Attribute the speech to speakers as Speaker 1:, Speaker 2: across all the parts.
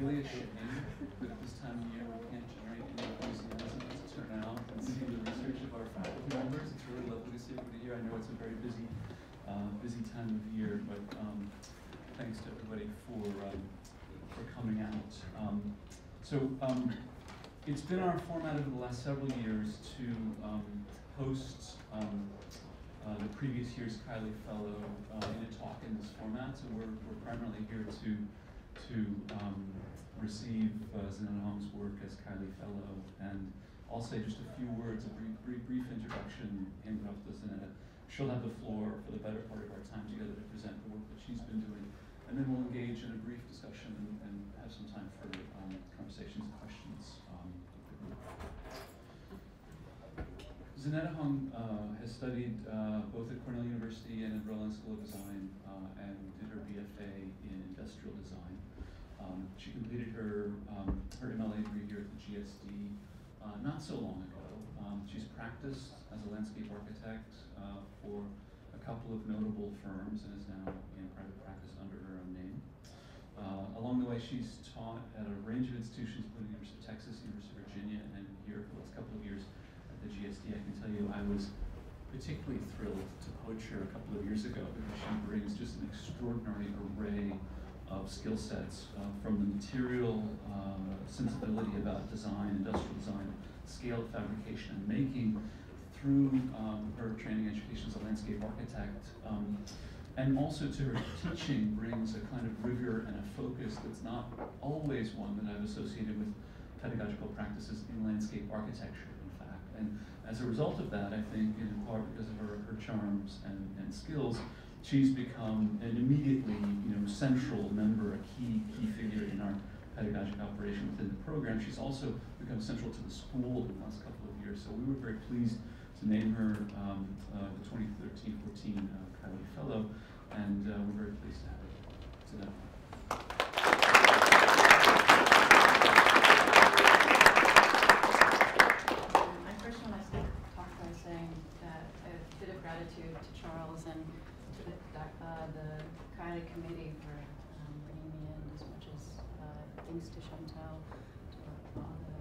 Speaker 1: really a shame that this time of year we can't generate any enthusiasm to turn out and see the research of our faculty members. It's really lovely to see everybody here. I know it's a very busy time of year, but thanks to everybody for coming out. It's been our format over the last several years to host the previous year's Kiley Fellow in a talk in this format. So we're primarily here to receive Zaneta Hong's work as Kiley Fellow, and I'll say just a few words, a brief introduction, hand it off to Zaneta. She'll have the floor for the better part of our time together to present the work that she's been doing, and then we'll engage in a brief discussion and have some time for conversations and questions with the group. Zaneta Hong has studied both at Cornell University and at Berlin School of Design and did her BFA in industrial design. She completed her MLA degree here at the GSD not so long ago. She's practiced as a landscape architect for a couple of notable firms and is now in private practice under her own name. Along the way, she's taught at a range of institutions, including the University of Texas, University of Virginia, and here for the last couple of years at the GSD. I can tell you I was particularly thrilled to coach her a couple of years ago because she brings just an extraordinary array of skill sets from the material sensibility about design, industrial design, scale fabrication and making, through her training and education as a landscape architect, and also to her teaching brings a kind of rigor and a focus that's not always one that I've associated with pedagogical practices in landscape architecture, in fact. And as a result of that, I think, in part because of her charms and skills, she's become an immediately, central member, a key figure in our pedagogic operation within the program. She's also become central to the school in the last couple of years. So we were very pleased to name her the 2013-14 Kiley Fellow, and we're very pleased to have her today.
Speaker 2: I first want to start off by saying that a bit of gratitude to Charles and to the Kiley committee for bringing me in, as much as thanks to Chantal, to all the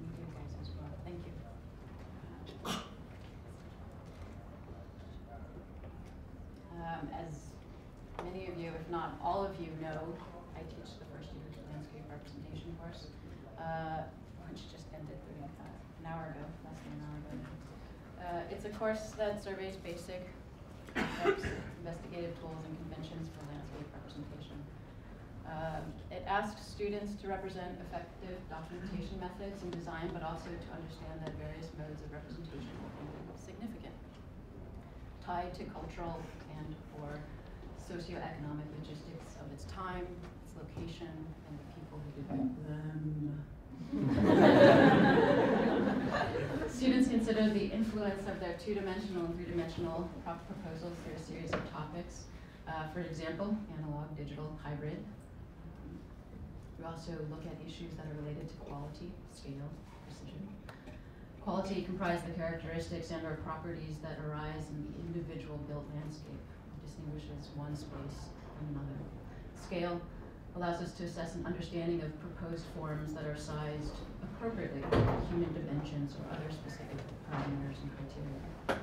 Speaker 2: media guys as well. Thank you. As many of you, if not all of you, know, I teach the first year's landscape representation course, which just ended an hour ago, less than an hour ago now. It's a course that surveys basic concepts, investigative tools, and conventions for landscape representation. It asks students to represent effective documentation methods in design, but also to understand that various modes of representation can be significant, tied to cultural and/or socioeconomic logistics of its time, its location, and the people who develop them. Students consider the influence of their two-dimensional and three-dimensional proposals through a series of topics. For example, analog, digital, hybrid. We also look at issues that are related to quality, scale, precision. Quality comprises the characteristics and/or properties that arise in the individual built landscape, distinguishes one space from another. Scale allows us to assess an understanding of proposed forms that are sized appropriately for human dimensions or other specific parameters and criteria.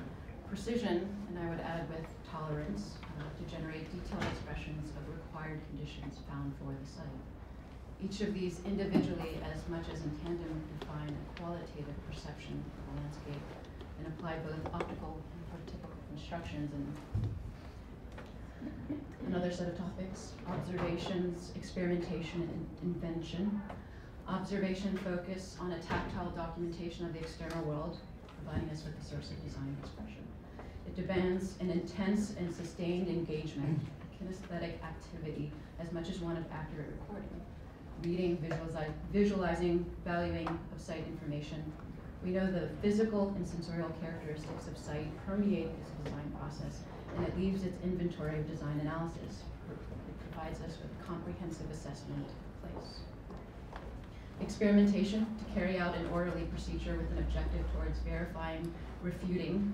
Speaker 2: Precision, and I would add with tolerance, to generate detailed expressions of required conditions found for the site. Each of these individually, as much as in tandem, define a qualitative perception of the landscape and apply both optical and prototypical constructions. And another set of topics: observations, experimentation, and invention. Observation focus on a tactile documentation of the external world, providing us with a source of design expression. It demands an intense and sustained engagement, kinesthetic activity, as much as one of accurate recording. Reading, visualizing, valuing of site information. We know the physical and sensorial characteristics of site permeate this design process, and it leaves its inventory of design analysis. It provides us with a comprehensive assessment of place. Experimentation, to carry out an orderly procedure with an objective towards verifying, refuting,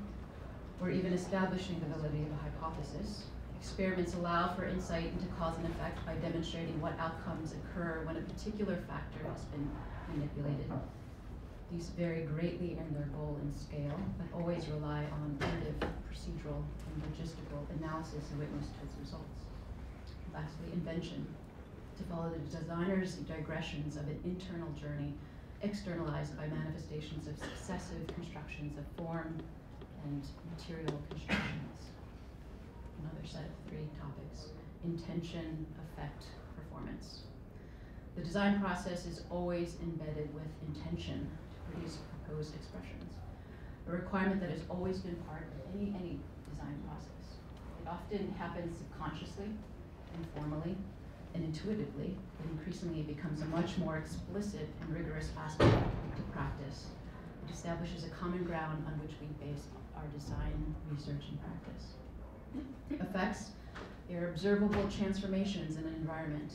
Speaker 2: or even establishing the validity of a hypothesis. Experiments allow for insight into cause and effect by demonstrating what outcomes occur when a particular factor has been manipulated. These vary greatly in their goal and scale, but always rely on iterative, procedural, and logistical analysis and witness to its results. Lastly, invention. To follow the designer's digressions of an internal journey externalized by manifestations of successive constructions of form and material constructions. Another set of 3 topics: intention, effect, performance. The design process is always embedded with intention to produce proposed expressions, a requirement that has always been part of any design process. It often happens subconsciously, informally, and intuitively, but increasingly it becomes a much more explicit and rigorous aspect to practice. It establishes a common ground on which we base our design, research, and practice. Effects, they are observable transformations in an environment.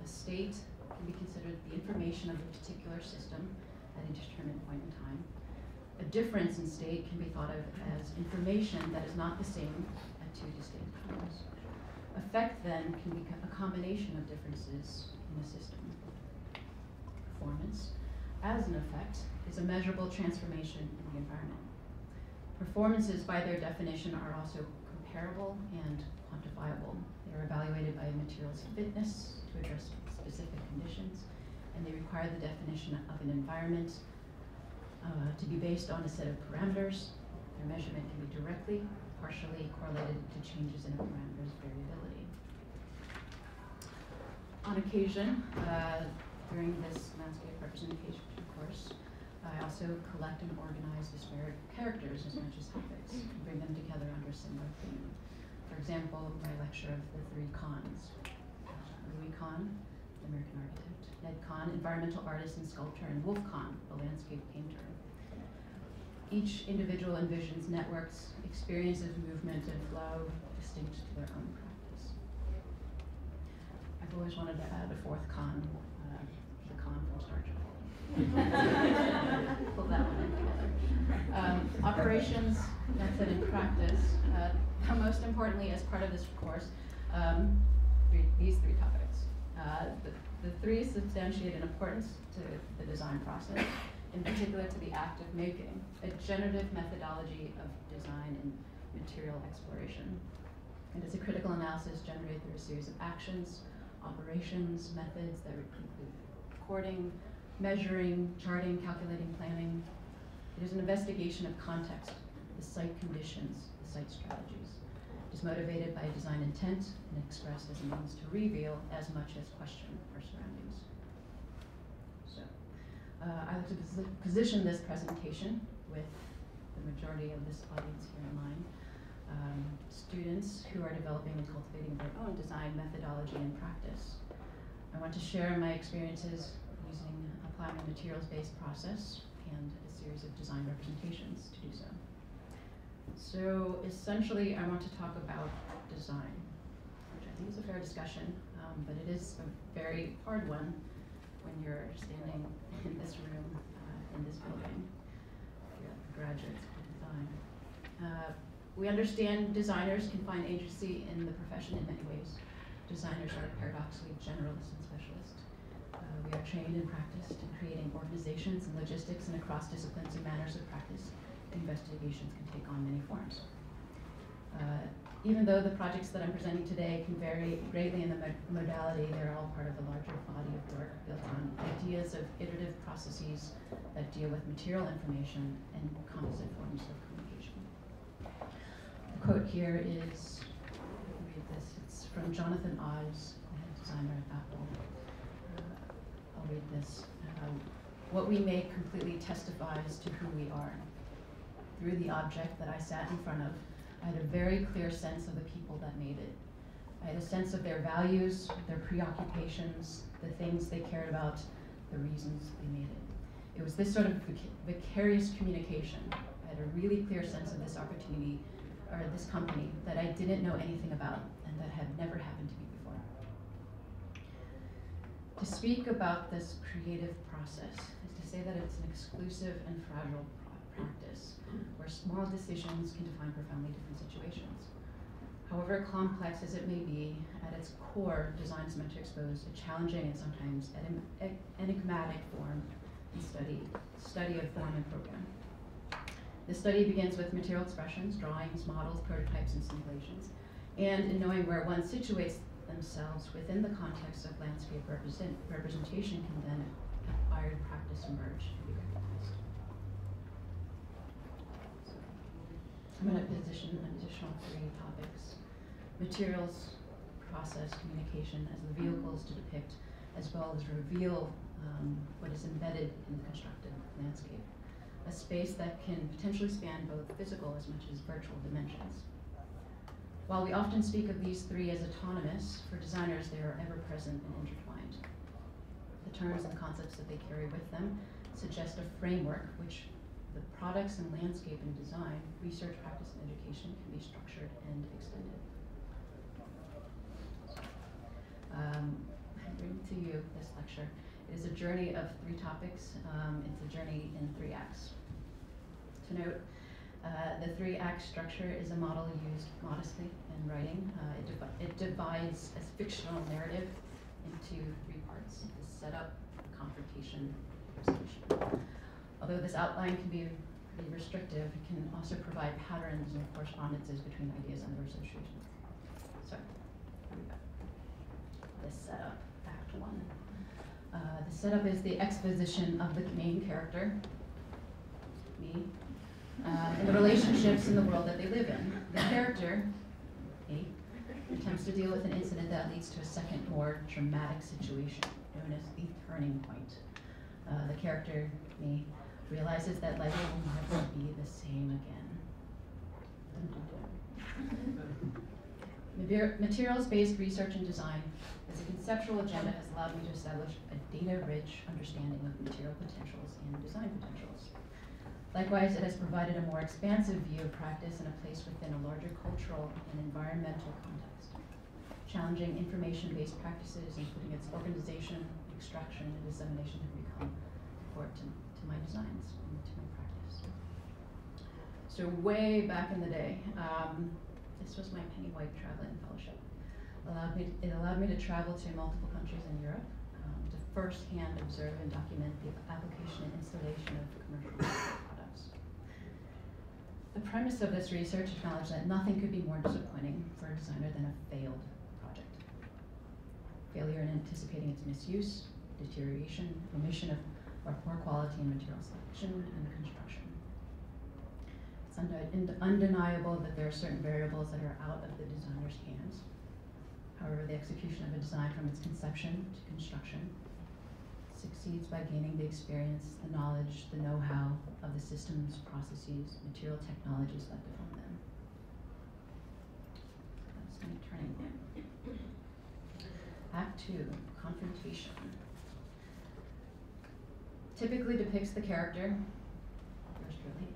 Speaker 2: A state can be considered the information of a particular system at a determined point in time. A difference in state can be thought of as information that is not the same at 2 distinct times. Effect then can be a combination of differences in a system. Performance, as an effect, is a measurable transformation in the environment. Performances, by their definition, are also comparable and quantifiable. They are evaluated by a material's fitness to address specific conditions, and they require the definition of an environment to be based on a set of parameters. Their measurement can be directly, partially correlated to changes in a parameter's variability. On occasion, during this landscape representation course, I also collect and organize disparate characters as much as topics and bring them together under a similar theme. For example, my lecture of the 3 Khans. Louis Kahn, the American architect; Ned Kahn, environmental artist and sculptor; and Wolf Kahn, the landscape painter. Each individual envisions networks, experiences movement and flow distinct to their own practice. I've always wanted to add a 4th Khan, the Khan from Star Trek. Pull that one in together. Operations, method, and practice. Most importantly, as part of this course, these 3 topics. The 3 substantiate an importance to the design process, in particular to the act of making, a generative methodology of design and material exploration. It is a critical analysis generated through a series of actions, operations, methods that include recording, measuring, charting, calculating, planning. It is an investigation of context, the site conditions, the site strategies. It is motivated by design intent and expressed as a means to reveal as much as question our surroundings. So, I like to position this presentation with the majority of this audience here in mind. Students who are developing and cultivating their own design methodology and practice. I want to share my experiences applying a materials-based process and a series of design representations to do so. So essentially, I want to talk about design, which I think is a fair discussion, but it is a very hard one when you're standing in this room, in this building, if you're graduates of design. We understand designers can find agency in the profession in many ways. Designers are paradoxically generalists and specialists. We are trained and practiced in creating organizations and logistics and across disciplines and manners of practice. Investigations can take on many forms. Even though the projects that I'm presenting today can vary greatly in the modality, they're all part of a larger body of work built on ideas of iterative processes that deal with material information and composite forms of communication. The quote here is, read this, it's from Jonathan Ives, designer at Apple. I'll read this. What we make completely testifies to who we are. Through the object that I sat in front of, I had a very clear sense of the people that made it. I had a sense of their values, their preoccupations, the things they cared about, the reasons they made it. It was this sort of vicarious communication. I had a really clear sense of this opportunity, or this company, that I didn't know anything about and that had never happened to me before. To speak about this creative process is to say that it's an exclusive and fragile practice, where small decisions can define profoundly different situations. However complex as it may be, at its core, design is meant to expose a challenging and sometimes enigmatic form and study of form and program. The study begins with material expressions, drawings, models, prototypes, and simulations, and in knowing where one situates themselves within the context of landscape representation can then acquired practice emerge and be recognized. I'm going to position an additional 3 topics: materials, process, communication as the vehicles to depict, as well as reveal what is embedded in the constructed landscape. A space that can potentially span both physical as much as virtual dimensions. While we often speak of these 3 as autonomous, for designers they are ever present and intertwined. The terms and concepts that they carry with them suggest a framework which the products and landscape and design, research, practice, and education can be structured and extended. I bring to you this lecture. It is a journey of 3 topics. It's a journey in 3 acts. To note, the 3-act structure is a model used modestly in writing. It divides a fictional narrative into 3 parts: the setup, confrontation, resolution. Although this outline can be pretty restrictive, it can also provide patterns and correspondences between ideas and their association. So, here we go. The setup, Act 1. The setup is the exposition of the main character, me, and the relationships in the world that they live in. The character, A, attempts to deal with an incident that leads to a second, more dramatic situation, known as the turning point. The character, me, realizes that life will never be the same again. Materials-based research and design as a conceptual agenda has allowed me to establish a data-rich understanding of material potentials and design potentials. Likewise, it has provided a more expansive view of practice and a place within a larger cultural and environmental context. Challenging information-based practices, including its organization, extraction, and dissemination, have become important to my designs and to my practice. So way back in the day, this was my Penny White traveling fellowship. It allowed me to travel to multiple countries in Europe to firsthand observe and document the application and installation of commercial products. The premise of this research acknowledged that nothing could be more disappointing for a designer than a failed project. Failure in anticipating its misuse, deterioration, omission of or poor quality in material selection and construction. It's undeniable that there are certain variables that are out of the designer's hands. However, the execution of a design from its conception to construction succeeds by gaining the experience, the knowledge, the know-how of the systems, processes, material technologies that define them. That's me turning in. Act 2, confrontation. Typically depicts the character,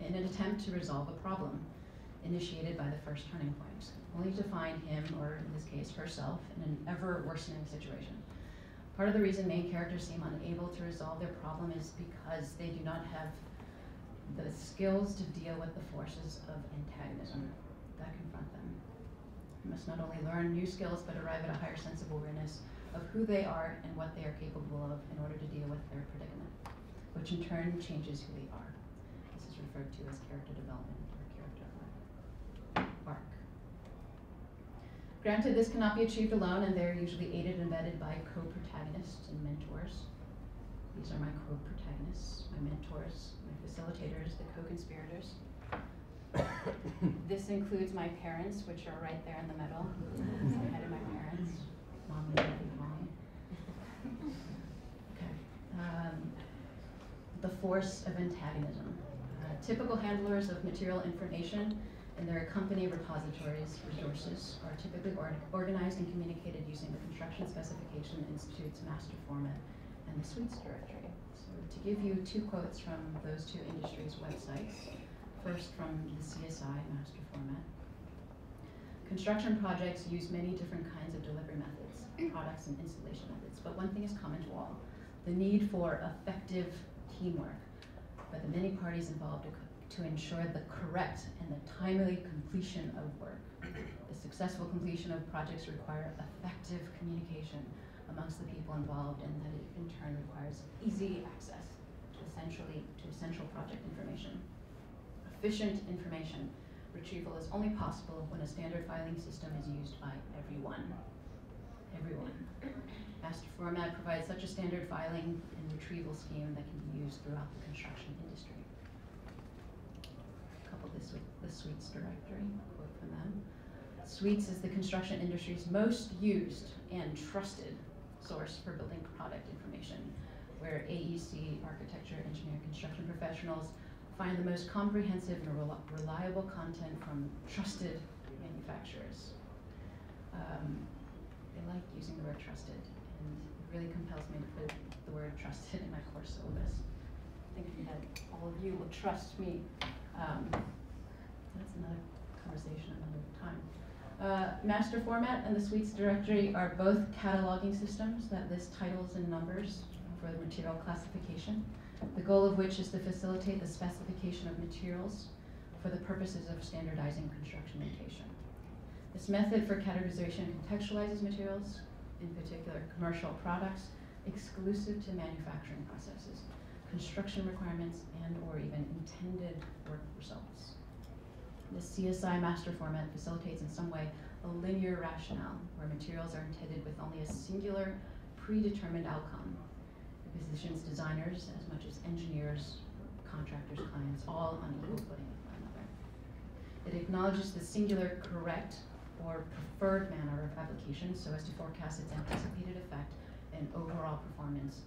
Speaker 2: in an attempt to resolve a problem initiated by the first turning point, only to find him, or in this case herself, in an ever-worsening situation. Part of the reason main characters seem unable to resolve their problem is because they do not have the skills to deal with the forces of antagonism that confront them. They must not only learn new skills, but arrive at a higher sense of awareness of who they are and what they are capable of in order to deal with their predicament, which in turn changes who they are. This is referred to as character development or character arc. Granted, this cannot be achieved alone, and they're usually aided and abetted by co-protagonists and mentors. These are my co-protagonists, my mentors, my facilitators, the co-conspirators. This includes my parents, which are right there in the middle. I'm ahead of my parents, mom and dad and mom. Okay. The force of antagonism. Typical handlers of material information and their accompanying repositories, resources, are typically organized and communicated using the Construction Specification Institute's master format and the suites directory. So to give you 2 quotes from those 2 industries' websites, first from the CSI master format. Construction projects use many different kinds of delivery methods, products, and installation methods, but one thing is common to all: the need for effective teamwork, but the many parties involved to ensure the correct and the timely completion of work. The successful completion of projects require effective communication amongst the people involved, and that it in turn requires easy access to essential project information. Efficient information retrieval is only possible when a standard filing system is used by everyone. Everyone. Master format provides such a standard filing and retrieval scheme that can be used throughout the construction industry. Couple this with the Suites directory, quote from them. Suites is the construction industry's most used and trusted source for building product information, where AEC, architecture, engineering, construction professionals find the most comprehensive and reliable content from trusted manufacturers. They like using the word trusted, and it really compels me to put the word trusted in my course syllabus. Thinking that all of you will trust me. That's another conversation another time. Master format and the Suites directory are both cataloging systems that list titles and numbers for the material classification, the goal of which is to facilitate the specification of materials for the purposes of standardizing construction notation. This method for categorization contextualizes materials, in particular commercial products, exclusive to manufacturing processes, construction requirements, and/or even intended work results. The CSI master format facilitates in some way a linear rationale where materials are intended with only a singular predetermined outcome. It positions designers as much as engineers, contractors, clients, all on equal footing with one another. It acknowledges the singular correct or preferred manner of application so as to forecast its anticipated effect and overall performance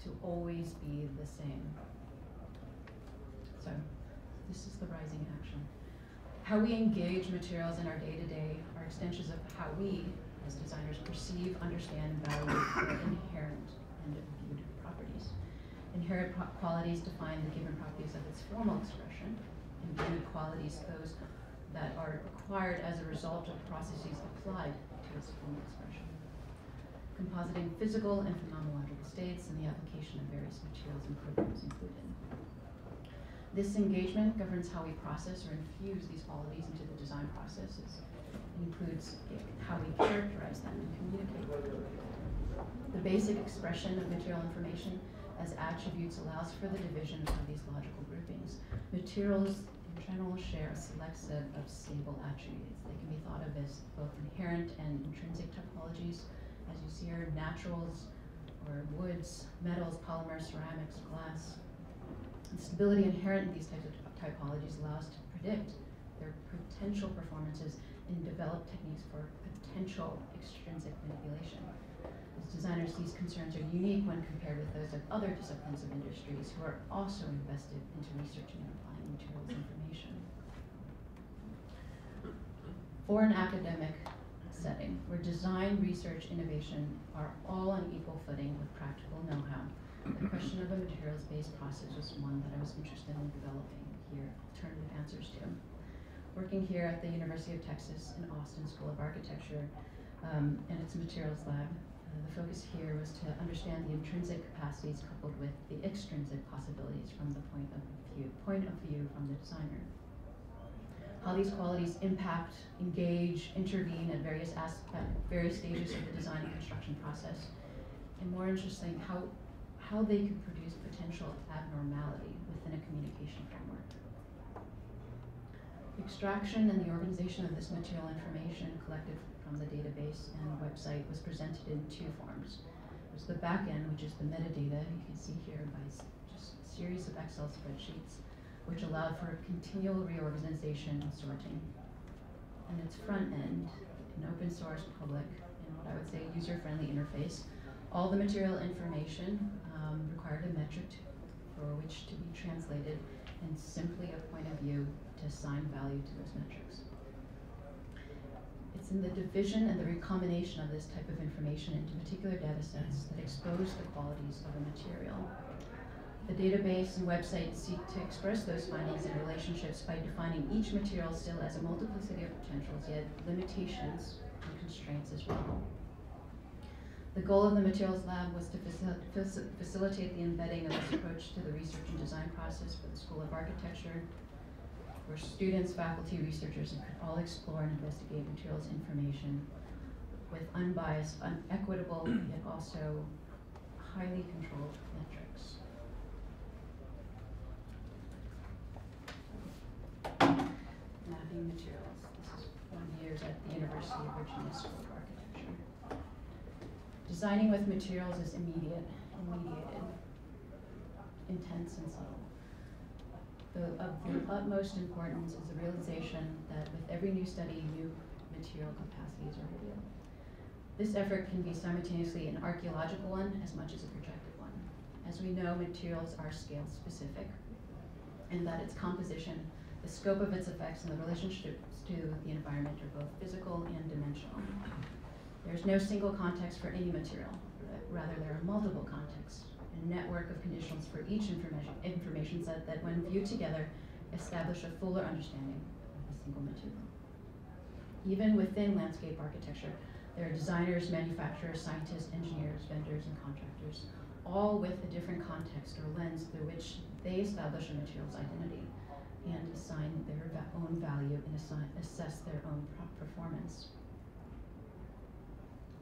Speaker 2: to always be the same. So this is the rising action. How we engage materials in our day-to-day are extensions of how we, as designers, perceive, understand, and value their inherent and viewed properties. Inherent qualities define the given properties of its formal expression, and viewed qualities those that are acquired as a result of processes applied to its formal expression. Compositing physical and phenomenological states and the application of various materials and programs included. This engagement governs how we process or infuse these qualities into the design processes. It includes how we characterize them and communicate. The basic expression of material information as attributes allows for the division of these logical groupings. Materials in general share a select set of stable attributes. They can be thought of as both inherent and intrinsic topologies. As you see here, naturals or woods, metals, polymers, ceramics, glass. The stability inherent in these types of typologies allows us to predict their potential performances and develop techniques for potential extrinsic manipulation. As designers, these concerns are unique when compared with those of other disciplines of industries who are also invested into researching and applying materials information. For an academic setting, where design, research, innovation are all on equal footing with practical know-how, the question of a materials-based process was one that I was interested in developing here alternative answers to. Working here at the University of Texas in Austin School of Architecture and its materials lab, the focus here was to understand the intrinsic capacities coupled with the extrinsic possibilities from the point of view from the designer. How these qualities impact, engage, intervene at various stages of the design and construction process, and more interesting, how they could produce potential abnormality within a communication framework. Extraction and the organization of this material information collected from the database and website was presented in two forms. There's the back end, which is the metadata, you can see here by just a series of Excel spreadsheets, which allowed for continual reorganization and sorting. And its front end, an open source, public, and what I would say user-friendly interface. All the material information required a metric for which to be translated and simply a point of view to assign value to those metrics. It's in the division and the recombination of this type of information into particular data sets that expose the qualities of a material. The database and website seek to express those findings and relationships by defining each material still as a multiplicity of potentials, yet limitations and constraints as well. The goal of the materials lab was to facilitate the embedding of this approach to the research and design process for the School of Architecture, where students, faculty, researchers can all explore and investigate materials information with unbiased, equitable, yet also highly controlled metrics. Mapping materials. This is 1 year at the University of Virginia School of Architecture. Designing with materials is immediate and mediated, intense and subtle. Of the utmost importance is the realization that with every new study, new material capacities are revealed. This effort can be simultaneously an archaeological one as much as a projective one. As we know, materials are scale specific, and that its composition, the scope of its effects, and the relationships to the environment are both physical and dimensional. There's no single context for any material. Rather, there are multiple contexts, a network of conditions for each information set that, when viewed together, establish a fuller understanding of a single material. Even within landscape architecture, there are designers, manufacturers, scientists, engineers, vendors, and contractors, all with a different context or lens through which they establish a material's identity and assign their own value and assess their own performance.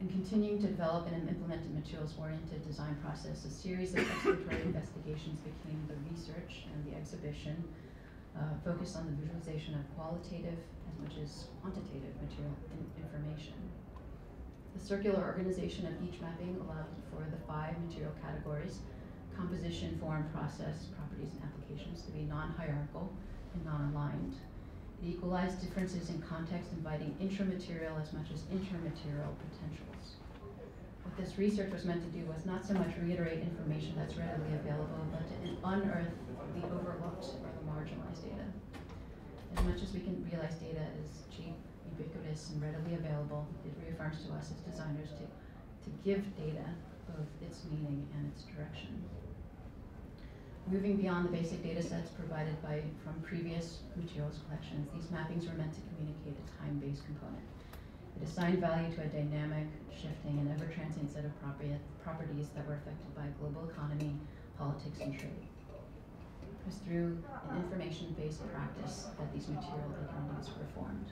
Speaker 2: In continuing to develop and implement a materials-oriented design process, a series of exploratory investigations became the research and the exhibition focused on the visualization of qualitative as much as quantitative material information. The circular organization of each mapping allowed for the 5 material categories: composition, form, process, properties, and applications to be non-hierarchical and non-aligned. It equalized differences in context, inviting intramaterial as much as intermaterial potentials. What this research was meant to do was not so much reiterate information that's readily available, but to unearth the overlooked or the marginalized data. As much as we can realize data is cheap, ubiquitous, and readily available, it reaffirms to us as designers to give data both its meaning and its direction. Moving beyond the basic data sets provided from previous materials collections, these mappings were meant to communicate a time-based component. It assigned value to a dynamic, shifting, and ever-transient set of properties that were affected by global economy, politics, and trade. It was through an information-based practice that these material identities were formed.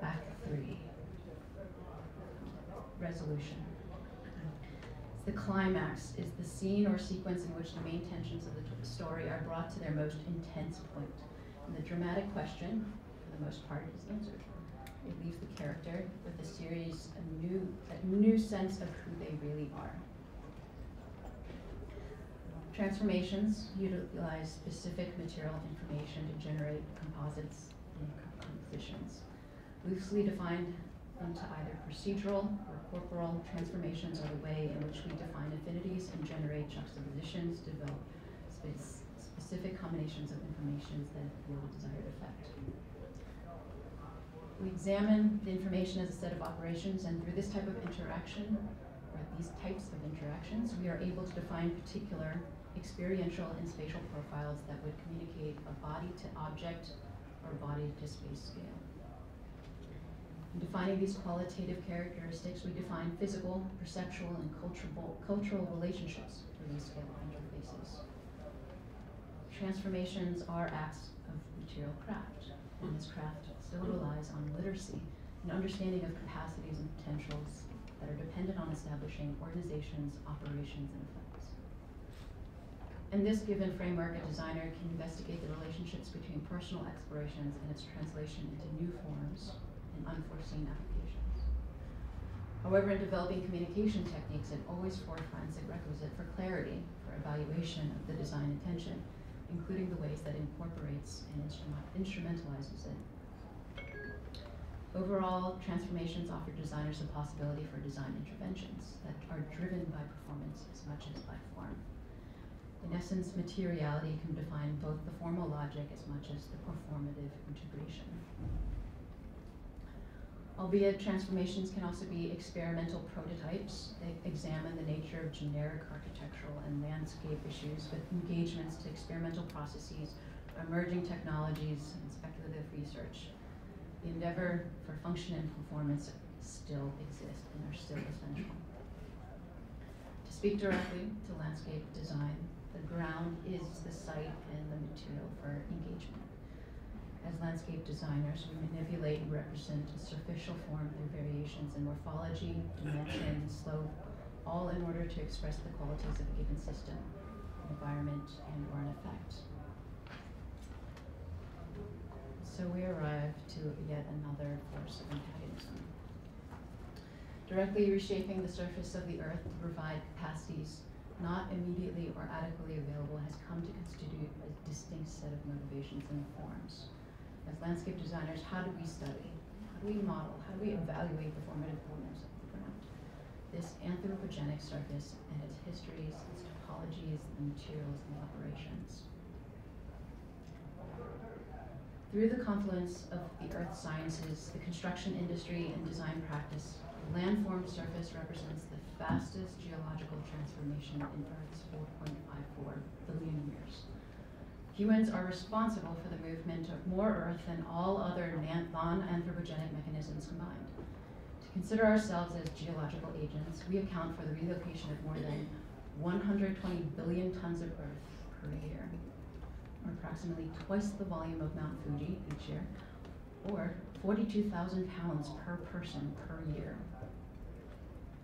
Speaker 2: Act 3. Resolution. The climax is the scene or sequence in which the main tensions of the story are brought to their most intense point, and the dramatic question, for the most part, is answered. It leaves the character with the series a new sense of who they really are. Transformations utilize specific material information to generate composites and compositions. Loosely defined into either procedural or corporal, transformations are the way in which we define affinities and generate juxtapositions, develop specific combinations of informations that yield a desired effect. We examine the information as a set of operations, and through this type of interaction, or these types of interactions, we are able to define particular experiential and spatial profiles that would communicate a body to object or body to space scale. In defining these qualitative characteristics, we define physical, perceptual, and cultural relationships for these scale interfaces. Transformations are acts of material craft, and this craft still relies on literacy and understanding of capacities and potentials that are dependent on establishing organizations, operations, and effects. In this given framework, a designer can investigate the relationships between personal explorations and its translation into new forms and unforeseen applications. However, in developing communication techniques, it always forefronts a requisite for clarity, for evaluation of the design intention, including the ways that it incorporates and instrumentalizes it. Overall, transformations offer designers the possibility for design interventions that are driven by performance as much as by form. In essence, materiality can define both the formal logic as much as the performative integration. Albeit, transformations can also be experimental prototypes. They examine the nature of generic architectural and landscape issues with engagements to experimental processes, emerging technologies, and speculative research. The endeavor for function and performance still exist and are still essential. To speak directly to landscape design, the ground is the site and the material for engagement. As landscape designers, we manipulate and represent a superficial form through variations in morphology, dimension, slope, all in order to express the qualities of a given system, environment, and or an effect. So we arrive to yet another force of antagonism. Directly reshaping the surface of the earth to provide capacities not immediately or adequately available has come to constitute a distinct set of motivations and forms. As landscape designers, how do we study? How do we model? How do we evaluate the formative elements of the ground? This anthropogenic surface and its histories, its topologies, the materials, and the operations. Through the confluence of the earth sciences, the construction industry, and design practice, the landform surface represents the fastest geological transformation in Earth's 4.54 billion years. Humans are responsible for the movement of more Earth than all other non-anthropogenic mechanisms combined. To consider ourselves as geological agents, we account for the relocation of more than 120 billion tons of Earth per year, or approximately twice the volume of Mount Fuji each year, or 42,000 pounds per person per year.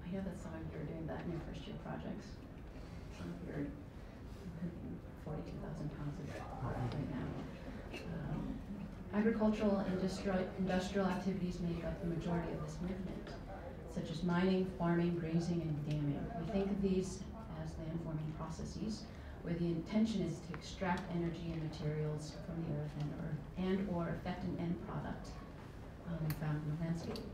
Speaker 2: I know that some of you are doing that in your first year projects. Some of you are 42,000 pounds of right now. Agricultural and industrial activities make up the majority of this movement, such as mining, farming, grazing, and damming. We think of these as landforming processes, where the intention is to extract energy and materials from the earth and or affect an end product found in the landscape.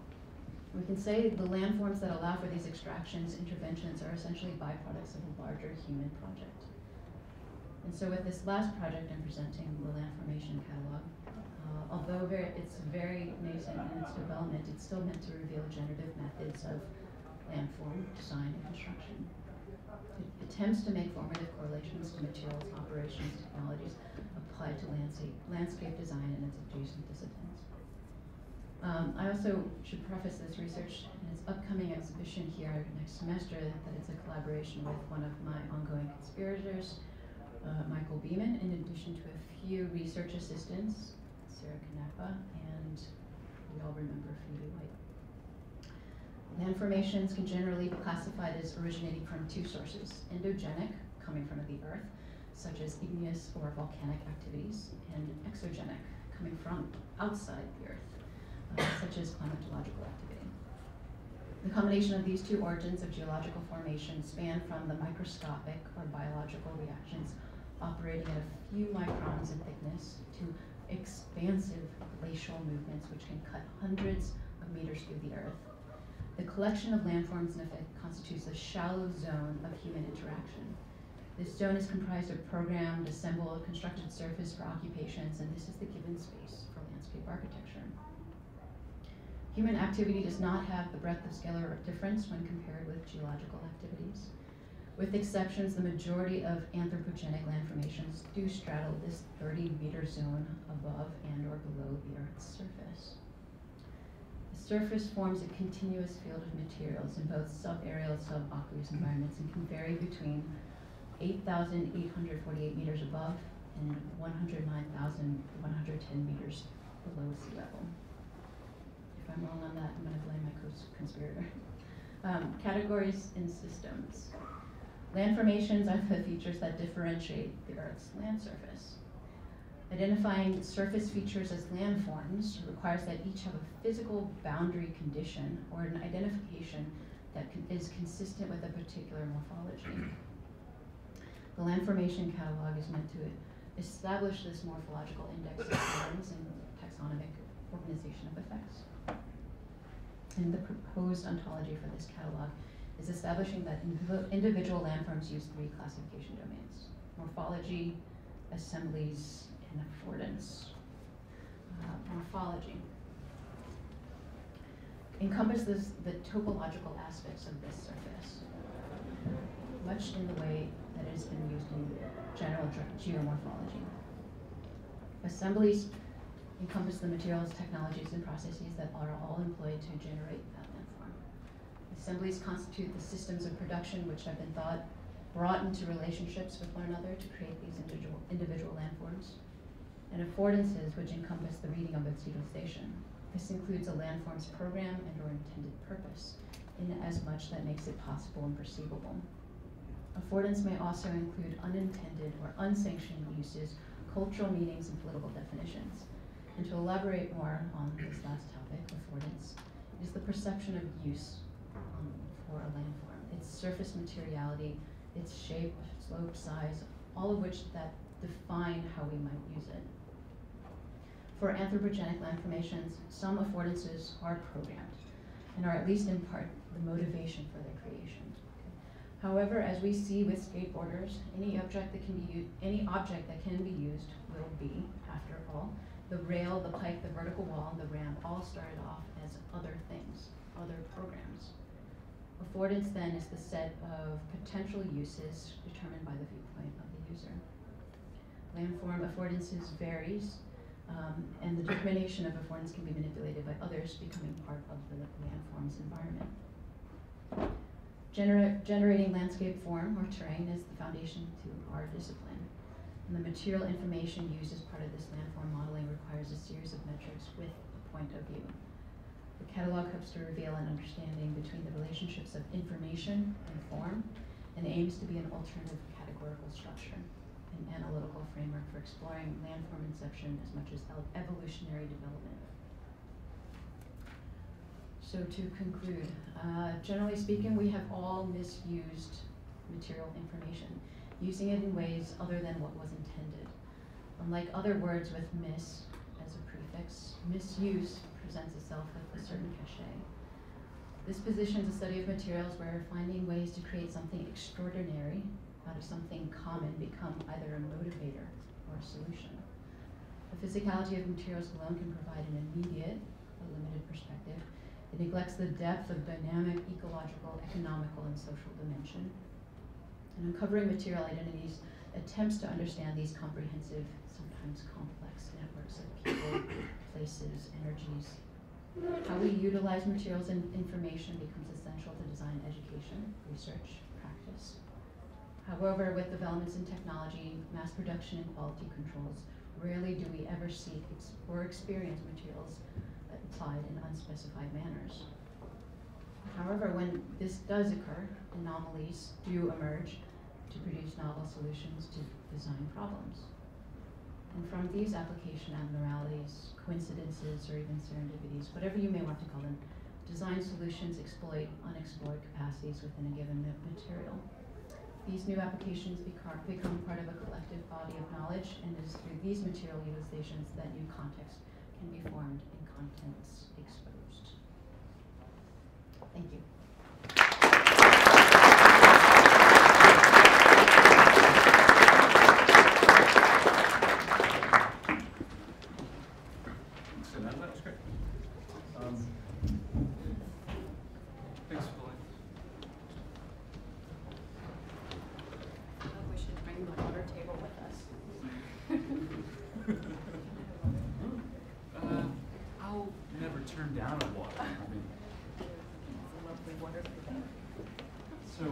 Speaker 2: We can say the landforms that allow for these extractions, interventions, are essentially byproducts of a larger human project. And so with this last project I'm presenting, the Landformation Catalog, although it's very nascent in its development, it's still meant to reveal generative methods of landform, design, and construction. It attempts to make formative correlations to materials, operations, technologies applied to landscape design and its adjacent disciplines. I also should preface this research in its upcoming exhibition here next semester that it's a collaboration with one of my ongoing conspirators, Michael Beeman, in addition to a few research assistants, Sarah Canepa, and we all remember Phoebe White. Landformations can generally be classified as originating from two sources: endogenic, coming from the earth, such as igneous or volcanic activities, and exogenic, coming from outside the earth, such as climatological activity. The combination of these two origins of geological formation span from the microscopic or biological reactions operating at a few microns in thickness to expansive glacial movements which can cut hundreds of meters through the earth. The collection of landforms in effect constitutes a shallow zone of human interaction. This zone is comprised of programmed, assembled, constructed surface for occupations, and this is the given space for landscape architecture. Human activity does not have the breadth of scalar difference when compared with geological activities. With exceptions, the majority of anthropogenic landformations do straddle this 30-meter zone above and or below the Earth's surface. The surface forms a continuous field of materials in both subaerial and subaqueous environments and can vary between 8,848 meters above and 109,110 meters below sea level. If I'm wrong on that, I'm going to blame my conspirator. Categories and systems. Landformations are the features that differentiate the Earth's land surface. Identifying surface features as landforms requires that each have a physical boundary condition or an identification that is consistent with a particular morphology. The Landformation Catalog is meant to establish this morphological index of forms and taxonomic organization of effects. And the proposed ontology for this catalog is establishing that individual landforms use three classification domains: morphology, assemblies, and affordance. Morphology encompasses the topological aspects of this surface, much in the way that it has been used in general geomorphology. Assemblies encompass the materials, technologies, and processes that are all employed to generate that landform. Assemblies constitute the systems of production which have been brought into relationships with one another to create these individual landforms, and affordances, which encompass the reading of its utilization. This includes a landform's program and or intended purpose, in as much that makes it possible and perceivable. Affordance may also include unintended or unsanctioned uses, cultural meanings, and political definitions. And to elaborate more on this last topic, affordance, is the perception of use for a landform. Its surface materiality, its shape, slope, size, all of which that define how we might use it. For anthropogenic land formations, some affordances are programmed and are at least in part the motivation for their creation. However, as we see with skateboarders, any object that can be used will be, after all, the rail, the pipe, the vertical wall, and the ramp all started off as other things, other programs. Affordance then is the set of potential uses determined by the viewpoint of the user. Landform affordances varies, and the determination of affordance can be manipulated by others becoming part of the landform's environment. Generating landscape form or terrain is the foundation to our discipline. And the material information used as part of this landform modeling requires a series of metrics with a point of view. The catalog helps to reveal an understanding between the relationships of information and form, and aims to be an alternative categorical structure, an analytical framework for exploring landform inception as much as evolutionary development. So to conclude, generally speaking, we have all misused material information, using it in ways other than what was intended. Unlike other words with mis as a prefix, misuse presents itself with a certain cachet. This positions a study of materials where finding ways to create something extraordinary out of something common become either a motivator or a solution. The physicality of materials alone can provide an immediate, a limited perspective. It neglects the depth of dynamic, ecological, economical, and social dimension. And uncovering material identities attempts to understand these comprehensive, sometimes complex networks of people, places, energies. How we utilize materials and information becomes essential to design education, research, practice. However, with developments in technology, mass production, and quality controls, rarely do we ever seek or experience materials applied in unspecified manners. However, when this does occur, anomalies do emerge to produce novel solutions to design problems. And from these application abnormalities, coincidences, or even serendipities, whatever you may want to call them, design solutions exploit unexplored capacities within a given material. These new applications become part of a collective body of knowledge, and it is through these material utilizations that new context can be formed and contents exposed. Thank you.
Speaker 1: So that was great. Thanks, Floyd.
Speaker 2: We should bring the water table with us.
Speaker 1: I'll never turn down a water. I mean,
Speaker 2: It's a lovely water today.
Speaker 1: so,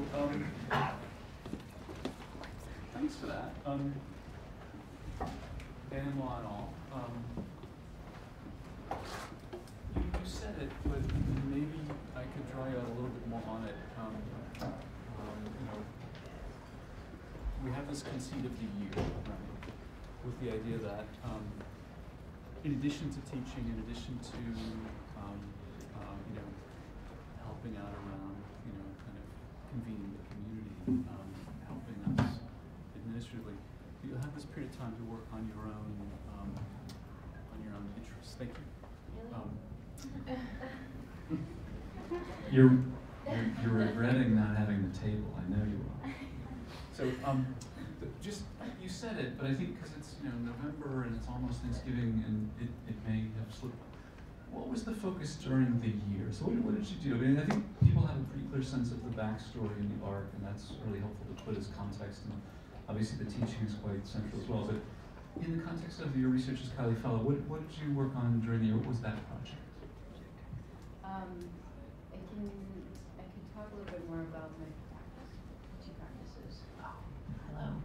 Speaker 1: thanks for that. And law and all. You said it, but maybe I could draw you out a little bit more on it. We have this conceit of the year, right? With the idea that in addition to teaching, in addition to helping out around, kind of convening the community, helping us administratively, you'll have this period of time to work on your own interests. Thank you.
Speaker 3: You're regretting not having the table. I know you are.
Speaker 1: So, you said it, but I think because it's November and it's almost Thanksgiving, and it may have slipped. What was the focus during the year? So what did you do? I mean, I think people have a pretty clear sense of the backstory and the arc, and that's really helpful to put as context. And obviously, the teaching is quite central as well. But in the context of your research as Kiley Fellow, what did you work on during the year? What was that project?
Speaker 2: I can talk a little bit more about my practice, teaching practices. Hello.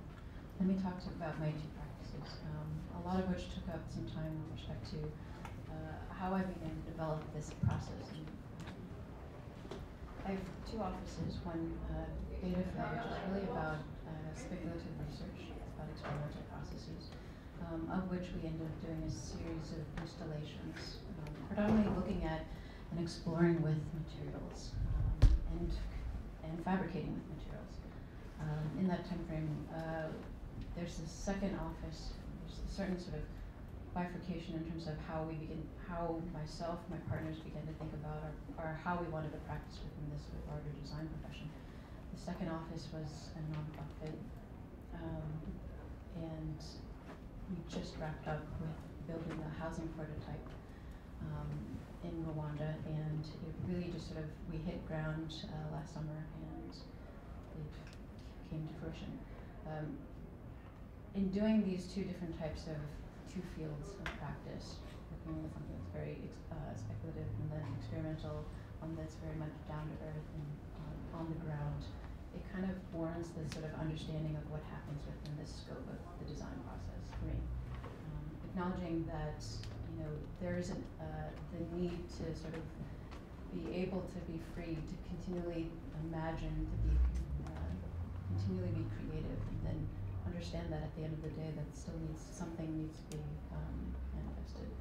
Speaker 2: let me talk about my two practices, a lot of which took up some time with respect to how I began to develop this process. And, I have two offices, one Beta Flow, which is really about speculative research, about experimental processes, of which we ended up doing a series of installations, predominantly looking at and exploring with materials and fabricating with materials. In that time frame, there's a second office. There's a certain sort of bifurcation in terms of how myself, my partners began to think about or how we wanted to practice within this sort of larger design profession. The second office was a nonprofit, and we just wrapped up with building a housing prototype in Rwanda, and it really just sort of, we hit ground last summer, and it came to fruition. In doing these two different types of two fields of practice, working with something that's very speculative and then experimental, one that's very much down to earth and on the ground, it kind of warrants this sort of understanding of what happens within the scope of the design process for me. Acknowledging that, you know, there isn't the need to sort of be able to be free to continually imagine, to be continually be creative, and then understand that at the end of the day that still something needs to be manifested,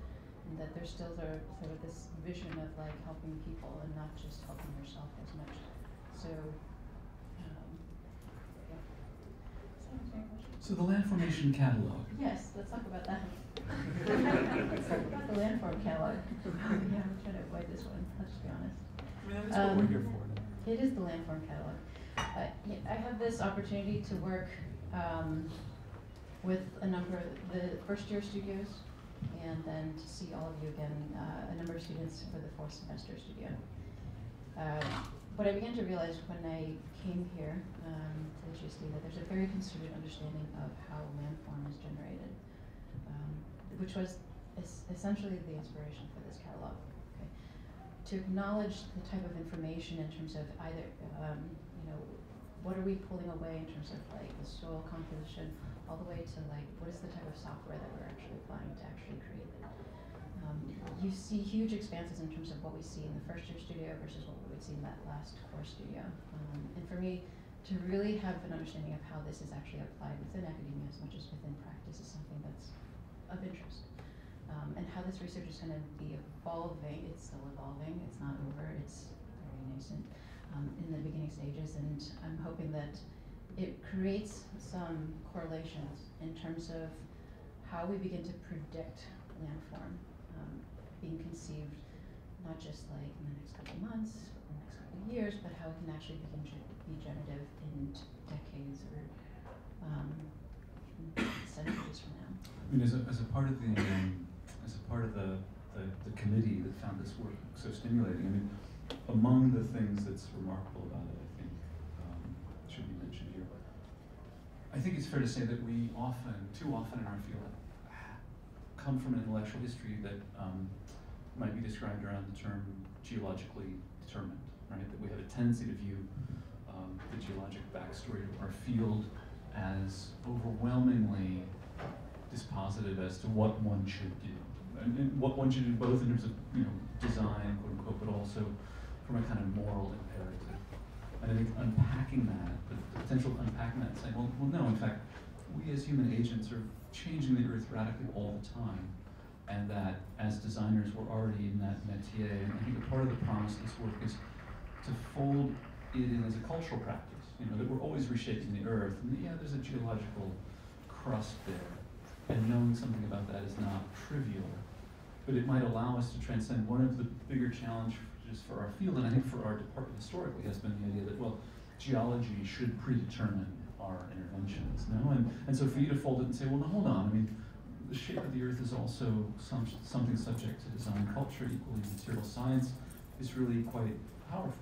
Speaker 2: and that there's still sort of this vision of like helping people and not just helping yourself as much. So, yeah.
Speaker 3: So the landformation catalog.
Speaker 2: Yes, let's talk about that. Let's talk about the landform catalog. Yeah, I'm trying to avoid this one, I'll just be honest.
Speaker 3: I mean, that's what we're here for.
Speaker 2: It is the landform catalog. Yeah, I have this opportunity to work with a number of the first-year studios, and then to see all of you again, a number of students for the fourth semester studio. What I began to realize when I came here to the GSD, that there's a very concerted understanding of how landform is generated, which was essentially the inspiration for this catalog. Okay. To acknowledge the type of information in terms of either, you know, what are we pulling away in terms of like the soil composition, all the way to like what is the type of software that we're actually applying to actually create it. You see huge expanses in terms of what we see in the first year studio versus what we would see in that last core studio. And for me, to really have an understanding of how this is actually applied within academia as much as within practice is something that's of interest. And how this research is going to be evolving. It's still evolving, it's not over, it's very nascent in the beginning stages, and I'm hoping that it creates some correlations in terms of how we begin to predict landform being conceived, not just like in the next couple of months, or the next couple of years, but how it can actually begin to be generative in decades or centuries from now.
Speaker 3: I mean, as a part of the committee that found this work so stimulating, I mean, among the things that's remarkable about it, I think, should be mentioned here. I think it's fair to say that we too often in our field, come from an intellectual history that might be described around the term geologically determined, right? That we have a tendency to view the geologic backstory of our field as overwhelmingly dispositive as to what one should do. And what one should do both in terms of, you know, design, quote unquote, but also from a kind of moral imperative. And I think unpacking that, the potential of unpacking that and saying, well, no, in fact, we as human agents are changing the earth radically all the time. And that as designers, we're already in that métier. And I think a part of the promise of this work is to fold it in as a cultural practice, you know, that we're always reshaping the earth. And yeah, there's a geological crust there. And knowing something about that is not trivial. But it might allow us to transcend one of the bigger challenges for our field, and I think for our department historically, has been the idea that, well, geology should predetermine our interventions, no? And so for you to fold it and say, well, no, hold on, I mean, the shape of the earth is also something subject to design culture, equally material science, is really quite powerful.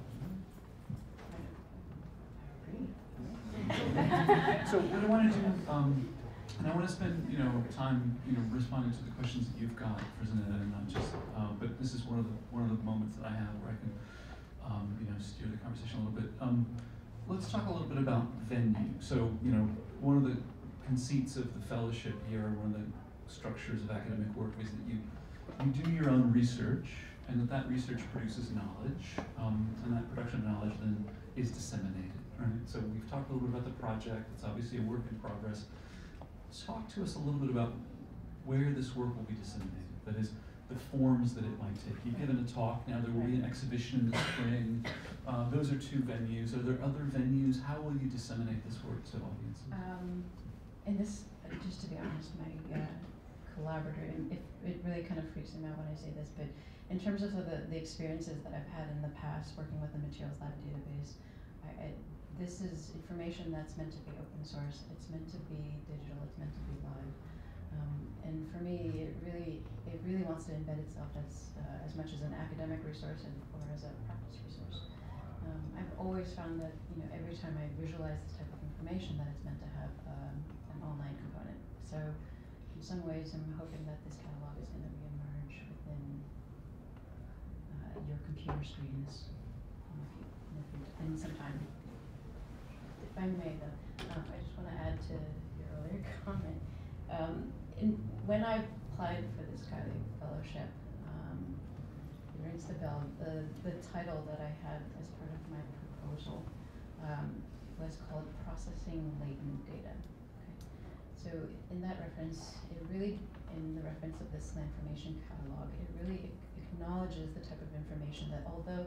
Speaker 3: So what I want to do, and I want to spend, you know, time, you know, responding to the questions that you've got for Zaneta, and not just, but this is one of the moments that I have where I can, you know, steer the conversation a little bit. Let's talk a little bit about venue. So, you know, one of the conceits of the fellowship here, one of the structures of academic work, is that you do your own research, and that research produces knowledge, and that production of knowledge then is disseminated, right? So we've talked a little bit about the project. It's obviously a work in progress. Talk to us a little bit about where this work will be disseminated. That is, the forms that it might take. You've given a talk, now there will be an exhibition in the spring. Those are two venues. Are there other venues? How will you disseminate this work to audiences?
Speaker 2: And this, just to be honest, my collaborator, it really kind of freaks him out when I say this, but in terms of the experiences that I've had in the past working with the Materials Lab database, this is information that's meant to be open source. It's meant to be digital. It's meant to be live. And for me, it really wants to embed itself as much as an academic resource or as a practice resource. I've always found that every time I visualize this type of information, that it's meant to have an online component. So in some ways, I'm hoping that this catalog is going to reemerge within your computer screens in some time. If I may, though, I just want to add to your earlier comment. When I applied for this Kiley Fellowship, it rings the bell. The title that I had as part of my proposal was called Processing Latent Data. Okay. So in that reference, in the reference of this information catalog, it really acknowledges the type of information that, although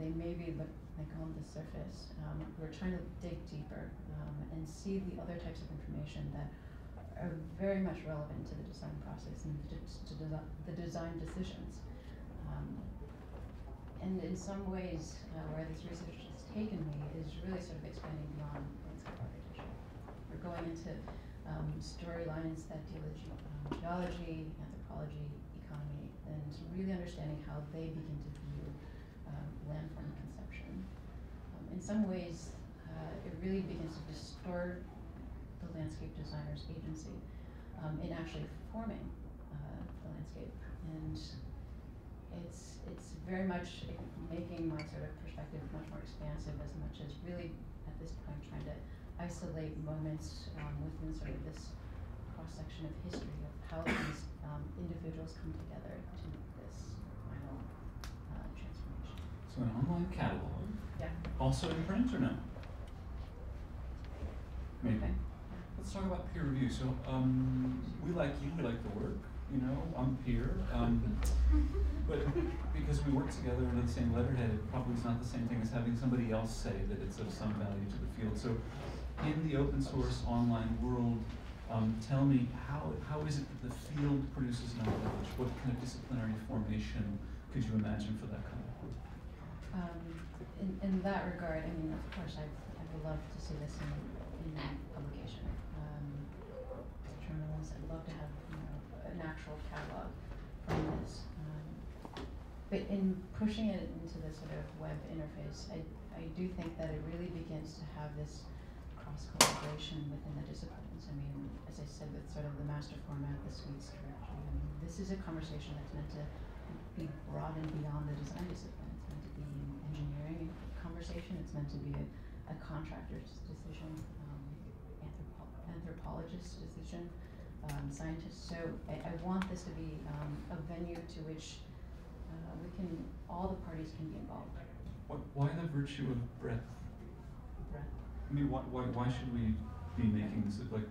Speaker 2: they may be like on the surface, we're trying to dig deeper and see the other types of information that are very much relevant to the design process and to the design decisions. And in some ways, where this research has taken me is really sort of expanding beyond landscape architecture. We're going into storylines that deal with geology, anthropology, economy, and really understanding how they begin to view landform conception. In some ways, it really begins to distort the landscape designer's agency in actually forming the landscape. And it's very much making my sort of perspective much more expansive, as much as really at this point trying to isolate moments within sort of this cross-section of history of how these individuals come together to make this final transformation.
Speaker 3: So an online catalog.
Speaker 2: Yeah.
Speaker 3: Also in print or no? Maybe.
Speaker 2: Okay.
Speaker 3: Let's talk about peer review. So we like you, we like the work. I'm peer. But because we work together under the same letterhead, it probably is not the same thing as having somebody else say that it's of some value to the field. So in the open source online world, tell me, how is it that the field produces knowledge? What kind of disciplinary formation could you imagine for that kind of work?
Speaker 2: In that regard, I mean, of course, I would love to see this in publication. As a journalist, I'd love to have an actual catalog from this. But in pushing it into the sort of web interface, I do think that it really begins to have this cross-collaboration within the disciplines. I mean, as I said, with sort of the master format, the suite strategy, I mean, this is a conversation that's meant to be broadened beyond the design discipline. It's meant to be an engineering conversation. It's meant to be a contractor's decision, anthropologist's decision, scientists. So I want this to be a venue to which all the parties can be involved.
Speaker 3: Why the virtue of breadth?
Speaker 2: Breadth.
Speaker 3: I mean, why should we be making this, like,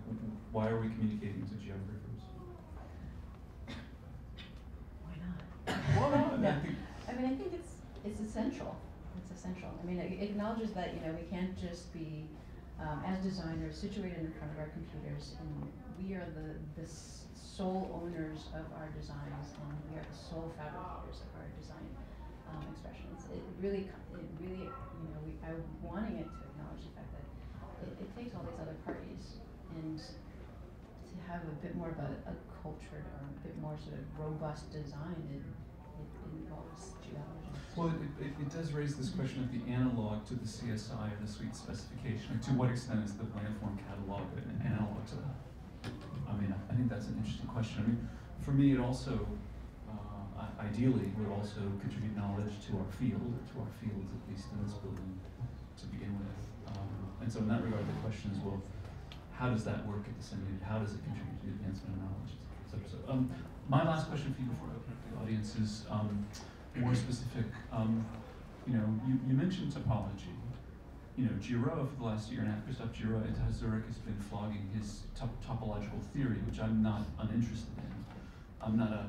Speaker 3: why are we communicating to geographers?
Speaker 2: Why not?
Speaker 3: Why not?
Speaker 2: No. I think it's essential. It's essential. I mean, it acknowledges that, we can't just be, as designers, situated in front of our computers, and we are the sole owners of our designs, and we are the sole fabricators of our design expressions. It really, I'm wanting it to acknowledge the fact that it takes all these other parties, and to have a bit more of a cultured or a bit more sort of robust design, it involves geology.
Speaker 3: Well, it does raise this question of the analog to the CSI or the suite specification. Like, to what extent is the landform catalog an analog to that? I mean, I think that's an interesting question. I mean, for me, it also, ideally, would also contribute knowledge to our field, or to our fields, at least in this building, to begin with. And so in that regard, the question is, well, how does that work at disseminated? How does it contribute to the advancement of knowledge, et cetera? So, my last question for you before I open up to the audience is more specific. You mentioned topology. Giraud for the last year and a half, Christophe Giraud at Zurich has been flogging his topological theory, which I'm not uninterested in. I'm not a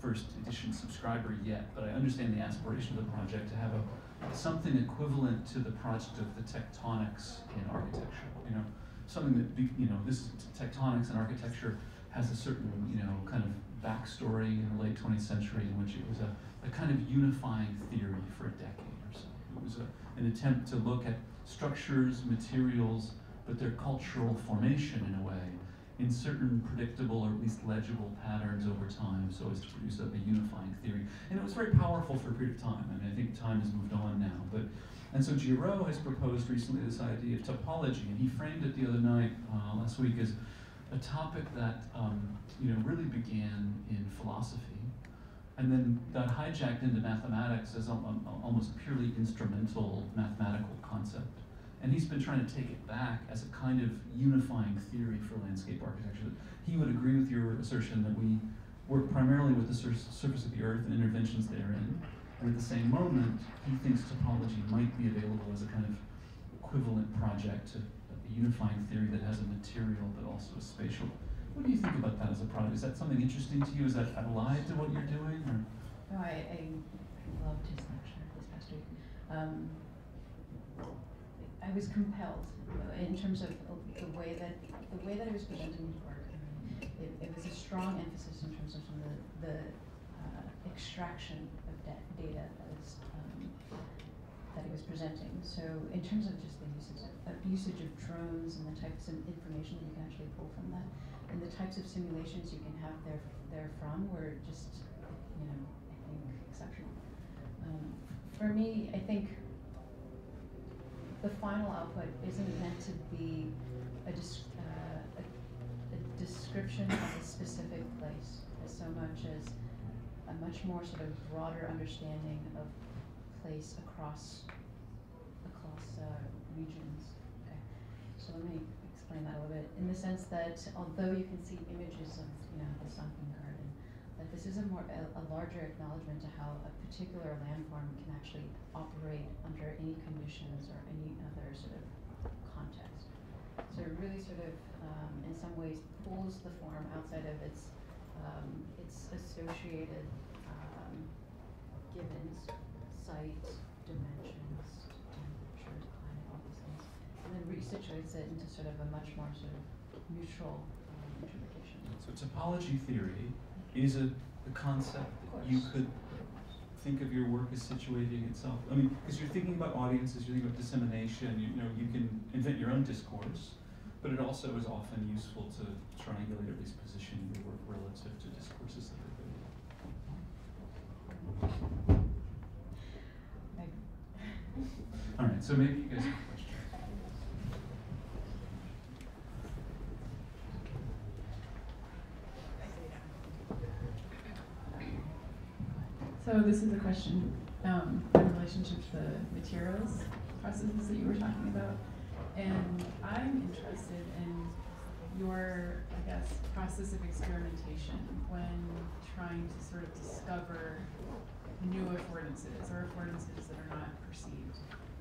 Speaker 3: first edition subscriber yet, but I understand the aspiration of the project to have something equivalent to the project of the tectonics in architecture. Something that this tectonics in architecture has a certain kind of backstory in the late 20th century in which it was a kind of unifying theory for a decade or so. It was an attempt to look at structures, materials, but their cultural formation in a way, in certain predictable or at least legible patterns over time, so as to produce a unifying theory. And it was very powerful for a period of time. I think time has moved on now. And so Giraud has proposed recently this idea of topology, and he framed it the other night, last week, as a topic that really began in philosophy, and then got hijacked into mathematics as almost purely instrumental mathematical concept. And he's been trying to take it back as a kind of unifying theory for landscape architecture. He would agree with your assertion that we work primarily with the surface of the earth and interventions therein. And at the same moment, he thinks topology might be available as a kind of equivalent project to a unifying theory that has a material but also a spatial. What do you think about that as a project? Is that something interesting to you? Is that allied to what you're doing? Or?
Speaker 2: No, I loved his lecture this past week. I was compelled in terms of the way that he was presenting his work. It was a strong emphasis in terms of some of the extraction of data that he was presenting. So in terms of just the usage of drones and the types of information that you can actually pull from that, and the types of simulations you can have therefrom were just, I think, exceptional. For me, I think the final output isn't meant to be a description of a specific place, as so much as a much more sort of broader understanding of place across regions. Okay, so let me explain that a little bit, in the sense that although you can see images of the sunken garden, that this is a larger acknowledgement to how a particular landform can actually operate under any conditions or any other sort of context. So it really sort of, in some ways, pulls the form outside of its associated givens, site, dimensions, temperature, climate, all these things, and then resituates it into sort of a much more sort of neutral interpretation.
Speaker 3: So topology theory is a concept that you could think of your work as situating itself. I mean, because you're thinking about audiences, you're thinking about dissemination, you can invent your own discourse, but it also is often useful to triangulate or at least position your work relative to discourses that are available. All right, so maybe you guys have questions.
Speaker 4: So this is a question in relationship to the materials processes that you were talking about. And I'm interested in your, I guess, process of experimentation when trying to sort of discover new affordances or affordances that are not perceived.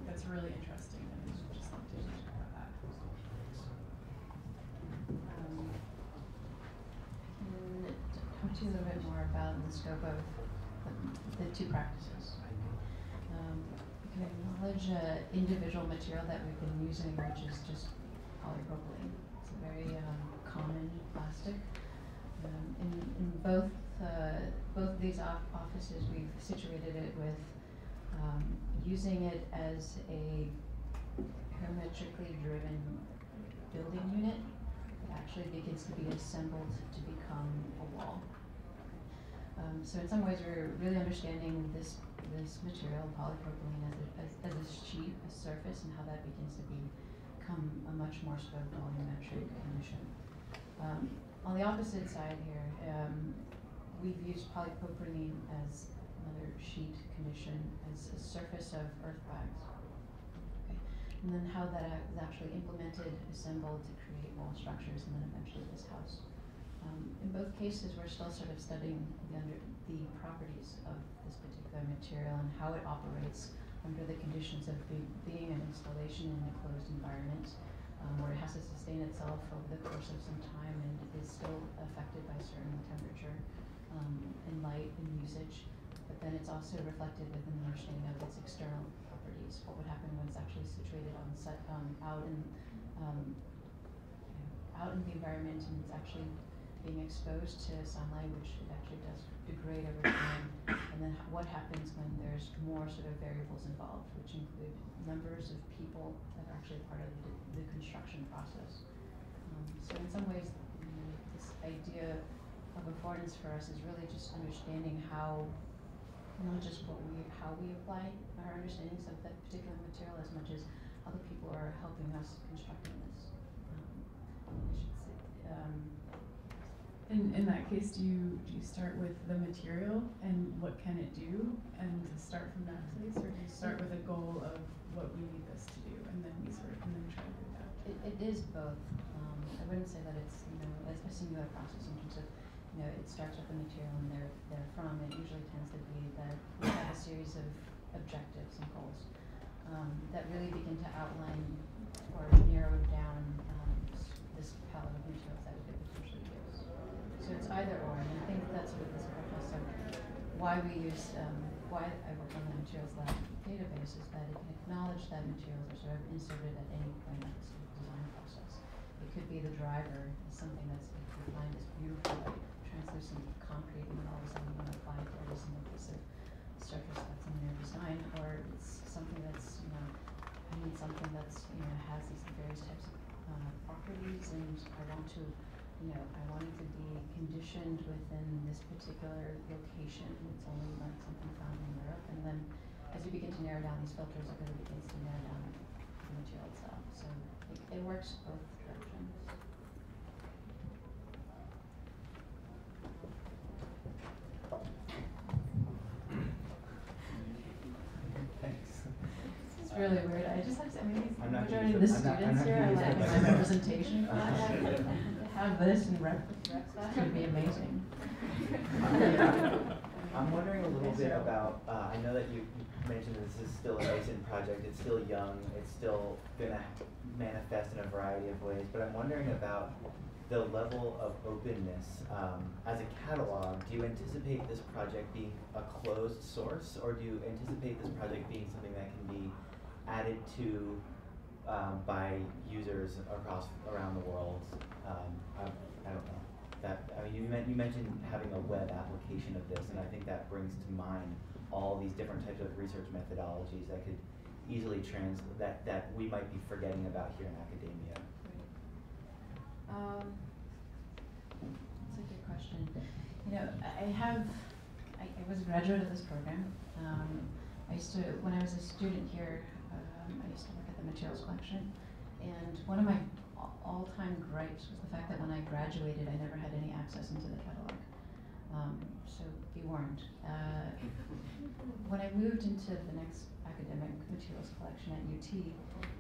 Speaker 4: That's really interesting, and I just like to talk about that.
Speaker 2: Talk to you a little bit more about the scope of the two practices. We can acknowledge an individual material that we've been using, which is just polypropylene. It's a very common plastic. In both of these offices, we've situated it with using it as a parametrically driven building unit that actually begins to be assembled to become a wall. So in some ways, we're really understanding this material, polypropylene, as a sheet, a surface, and how that begins to become a much more sort of volumetric condition. On the opposite side here, we've used polypropylene as another sheet condition, as a surface of earth bags. Okay. and then how that is actually implemented, assembled to create wall structures, and then eventually this house. In both cases, we're still sort of studying the properties of this particular material and how it operates under the conditions of being an installation in a closed environment, where it has to sustain itself over the course of some time and is still affected by certain temperature and light and usage. But then it's also reflected within the understanding of its external properties. What would happen when it's actually situated on set, out in the environment, and it's actually being exposed to sunlight, which it actually does degrade over time. And then what happens when there's more sort of variables involved, which include numbers of people that are actually part of the construction process. So in some ways, this idea of affordance for us is really just understanding how, not just how we apply our understandings of that particular material, as much as how the people are helping us constructing this. I should say.
Speaker 4: In that case, do you start with the material and what can it do, and start from that place, or do you start with a goal of what we need this to do, and then we try to do that?
Speaker 2: It is both. I wouldn't say that it's a singular process in terms of it starts with the material and therefrom. It usually tends to be that we have a series of objectives and goals that really begin to outline or narrow down this palette of materials that we could potentially use. So it's either or, and I think that's what this purpose of why we use, why I work on the materials lab database is that it can acknowledge that materials are sort of inserted at any point of the design process. It could be the driver, something that's defined as beautiful, like translucent concrete, and then all of a sudden you want to apply it to every single piece of surface that's in your design, or it's something that's, I need something that's, has these various types of properties, and I want to, I want it to be conditioned within this particular location. It's only like something found in Europe, and then as you begin to narrow down these filters, it really begins to narrow down the material itself. So it works both directions. It's really weird. I just have to, majority of the students here are like my representation class. Have this and rep that would be amazing.
Speaker 5: I'm wondering a little bit about, I know that you mentioned this is still a nascent project, it's still young, it's still going to manifest in a variety of ways, but I'm wondering about the level of openness. As a catalog, do you anticipate this project being a closed source, or do you anticipate this project being something that can be added to by users around the world? I don't know. You mentioned having a web application of this, and I think that brings to mind all these different types of research methodologies that could easily that we might be forgetting about here in academia.
Speaker 2: That's a good question. I was a graduate of this program. When I was a student here, I used to work at the materials collection, and one of my all-time gripes was the fact that when I graduated, I never had any access into the catalog. So be warned. When I moved into the next academic materials collection at UT,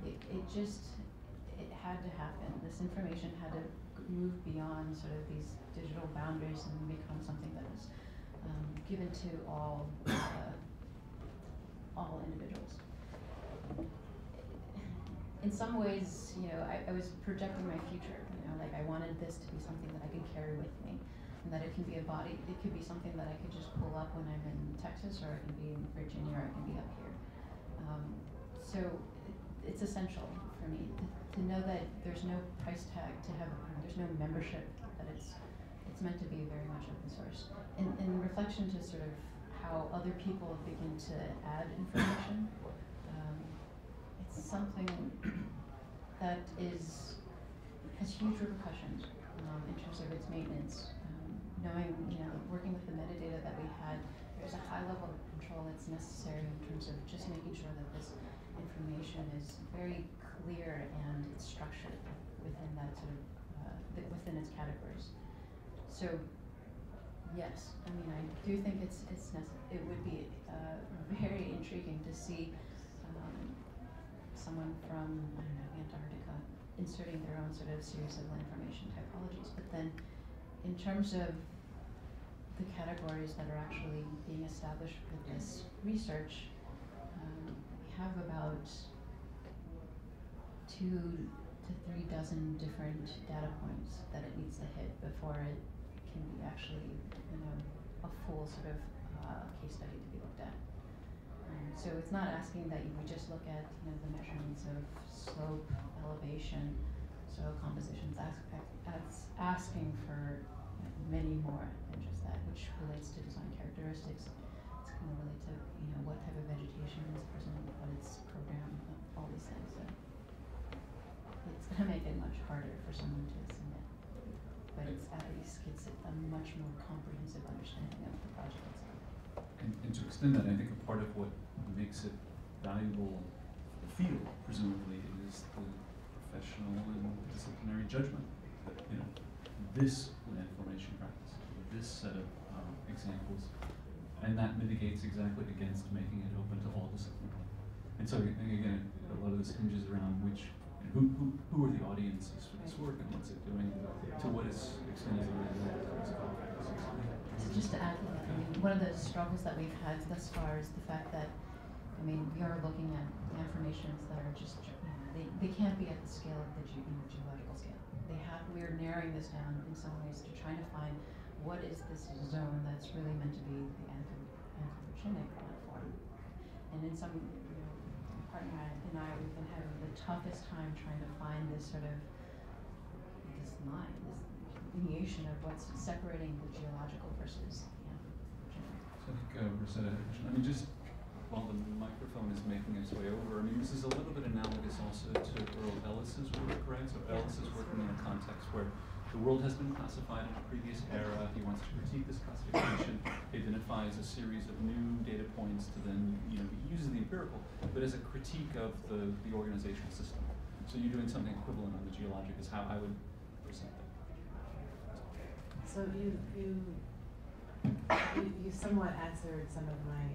Speaker 2: it had to happen. This information had to move beyond sort of these digital boundaries and become something that was given to all individuals. In some ways, I was projecting my future. Like I wanted this to be something that I could carry with me, and that it can be it could be something that I could just pull up when I'm in Texas, or it can be in Virginia, or it can be up here. So it's essential for me to know that there's no price tag to have, there's no membership, that it's meant to be very much open source. In reflection to sort of how other people begin to add information, it's something that has huge repercussions in terms of its maintenance. Knowing, working with the metadata that we had, there's a high level of control that's necessary in terms of just making sure that this information is very clear and it's structured within that sort of within its categories. So yes, I do think it would be very intriguing to see someone from, I don't know, Antarctica inserting their own sort of series of information typologies. But then in terms of the categories that are actually being established with this research, we have about 2 to 3 dozen different data points that it needs to hit before it can be actually, a full sort of case study to be looked at. So it's not asking that you would just look at the measurements of slope, elevation, soil compositions. That's asking for many more than just that, which relates to design characteristics. It's going to relate to what type of vegetation is present, what its program, all these things. So it's going to make it much harder for someone to submit, but it's at least gets a much more comprehensive understanding of the project itself.
Speaker 3: And to extend that, I think a part of what makes it valuable for the field, presumably, is the professional and disciplinary judgment that, this land formation practice, this set of examples, and that mitigates exactly against making it open to all disciplines. And so, again, a lot of this hinges around who are the audiences for this work and what's it doing, to what extent is it related to this context.
Speaker 2: So just to add to that, one of the struggles that we've had thus far is the fact that, we are looking at informations that are just, they can't be at the scale of the geological scale. We're narrowing this down in some ways to try to find what is this zone that's really meant to be the anthropogenic landform. And in some, my partner and I, we've been having the toughest time trying to find this sort of, this line, this delineation of what's separating the geological versus the anthropogenic.
Speaker 3: So I think Rosetta had a question. Just while the microphone is making its way over, this is a little bit analogous also to Earl Ellis's work, right? So Ellis is working in a context where the world has been classified in a previous era. He wants to critique this classification. He identifies a series of new data points to then, he uses the empirical, but as a critique of the organizational system. So you're doing something equivalent on the geologic is how I would present that.
Speaker 6: So you somewhat answered some of my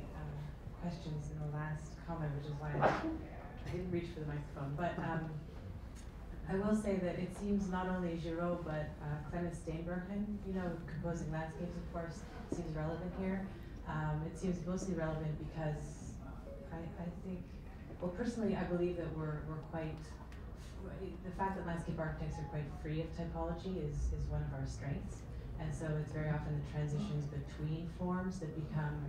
Speaker 6: questions in the last comment, which is why I didn't reach for the microphone. But I will say that it seems not only Giraud, but Clemens Steenbergen, composing landscapes, of course, seems relevant here. It seems mostly relevant because I think, well, personally, I believe that we're quite, the fact that landscape architects are quite free of typology is one of our strengths. And so it's very often the transitions between forms that become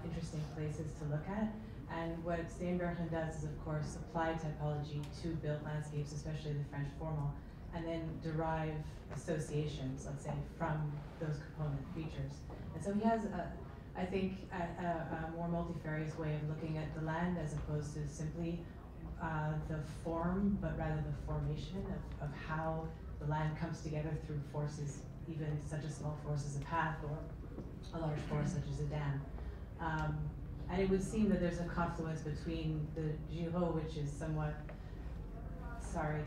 Speaker 6: interesting places to look at. And what Steenbergen does is, of course, apply typology to built landscapes, especially the French formal, and then derive associations, let's say, from those component features. And so he has, I think, a more multifarious way of looking at the land as opposed to simply the form, but rather the formation of how the land comes together through forces, even such a small force as a path or a large force such as a dam. And it would seem that there's a confluence between the Giraud, which is somewhat, I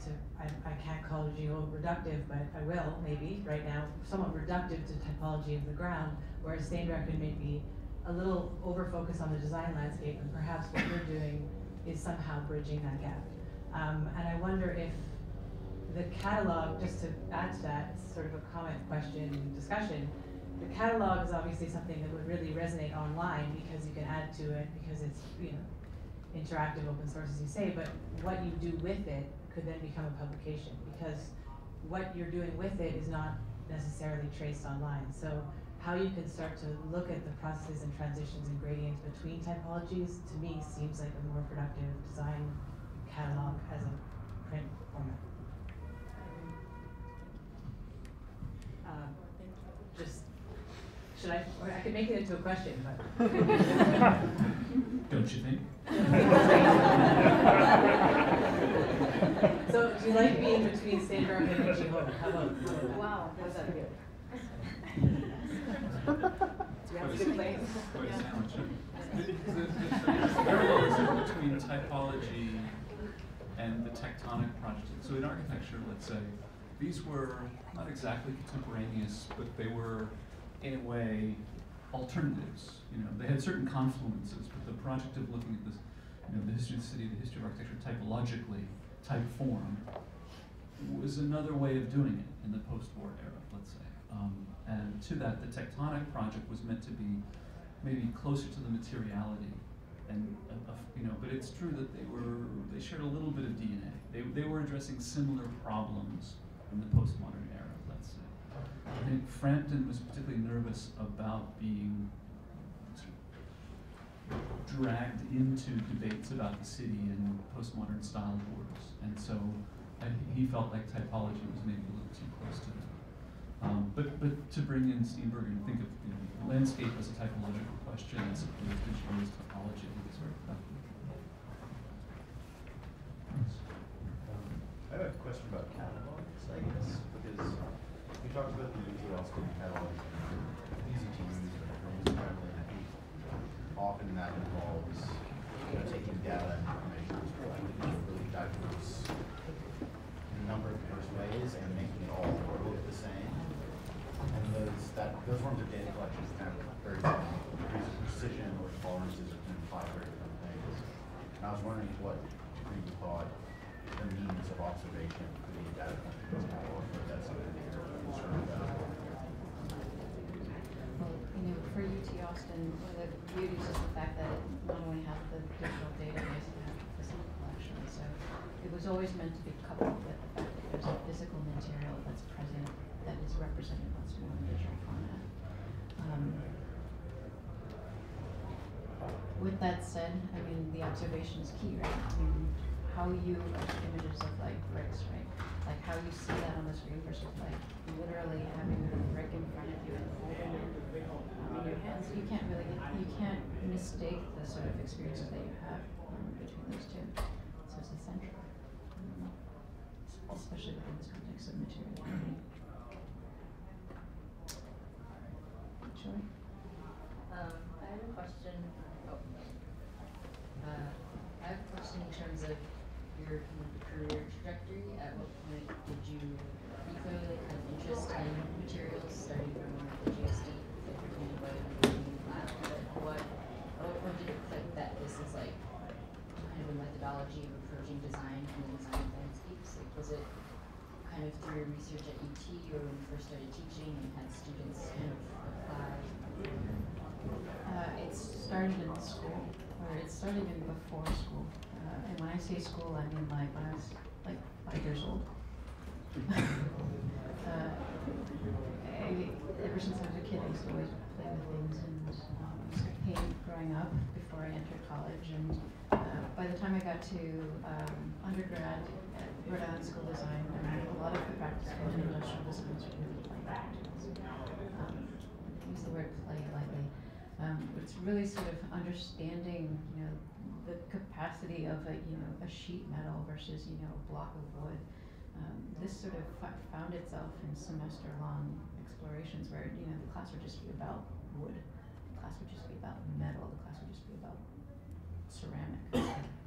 Speaker 6: can't call it Giraud reductive, but I will, maybe, right now, somewhat reductive to typology of the ground, whereas Steenbergen may be a little over-focused on the design landscape, and perhaps what we're doing is somehow bridging that gap. And I wonder if the catalog, just to add to that, sort of a comment, question, discussion, the catalog is obviously something that would really resonate online because you can add to it, because it's interactive, open source, as you say, but what you do with it could then become a publication, because what you're doing with it is not necessarily traced online. So how you can start to look at the processes and transitions and gradients between typologies, to me, seems like a more productive design catalog as a print format. I could make it into a question, but.
Speaker 3: Don't you think?
Speaker 6: So, do you like being between Steenbergen and Giraud? How about?
Speaker 2: Wow, that's good.
Speaker 6: That's a good place.
Speaker 3: Quite a sandwich. The parallelism between typology and the tectonic project. So in architecture, let's say, these were not exactly contemporaneous, but they were, in a way, alternatives. They had certain confluences, but the project of looking at this the history of the city, the history of architecture typologically, type form, was another way of doing it in the post-war era, let's say. And to that, the Tectonic project was meant to be maybe closer to the materiality, and but it's true that they shared a little bit of DNA. They were addressing similar problems in the postmodern era, let's say. I think Frampton was particularly nervous about being dragged into debates about the city and postmodern style borders, and so he felt like typology was maybe a little too close to that. But to bring in Steenberg and think of landscape as a typological question as opposed to Gilles' topology, I think is very productive.
Speaker 7: I have a question about catalogs, I guess, because you talked about the UT Austin catalog, easy to use, but incredibly heavy. Often that involves taking data and information from really diverse in a number of diverse ways and making it all look the same. And those forms of data collection is kind of very different. Degrees of precision or tolerances can imply very different things. And I was wondering what degree you thought the means of observation for the data collection is catalog, but that's something that you're concerned about.
Speaker 2: Well, for UT Austin, one of the beauties is the fact that it not only has the digital database, it has the physical collection. So it was always meant to be coupled with the fact that there's a physical material that's present that is represented once more in digital format. With that said, I mean, the observation is key, right? I mean, how you images of like bricks, right? Like how you see that on the screen versus like literally having a brick in front of you and holding it in your hands. You can't mistake the sort of experiences that you have between those two. So it's essential, especially within this context of material. Joy?
Speaker 8: I have a question. I have a question in terms of your career trajectory. At what point did you clearly have interest in materials, starting from the GSD, but at what point did it click that this is like kind of a methodology of approaching design and design landscapes? Like, was it kind of through your research at UT or when you first started teaching and had students kind of apply?
Speaker 2: It started in school, or it started even before school. And when I say school, I mean like when I was like 5 years old. Ever since I was a kid, I used to always play with things and used to paint growing up before I entered college. And by the time I got to undergrad at Rhode Island School of Design, a lot of the practice in industrial design was really playing materials. I use the word play lightly. It's really sort of understanding, the capacity of a sheet metal versus, a block of wood. This sort of found itself in semester-long explorations where, the class would just be about wood, the class would just be about metal, the class would just be about ceramic.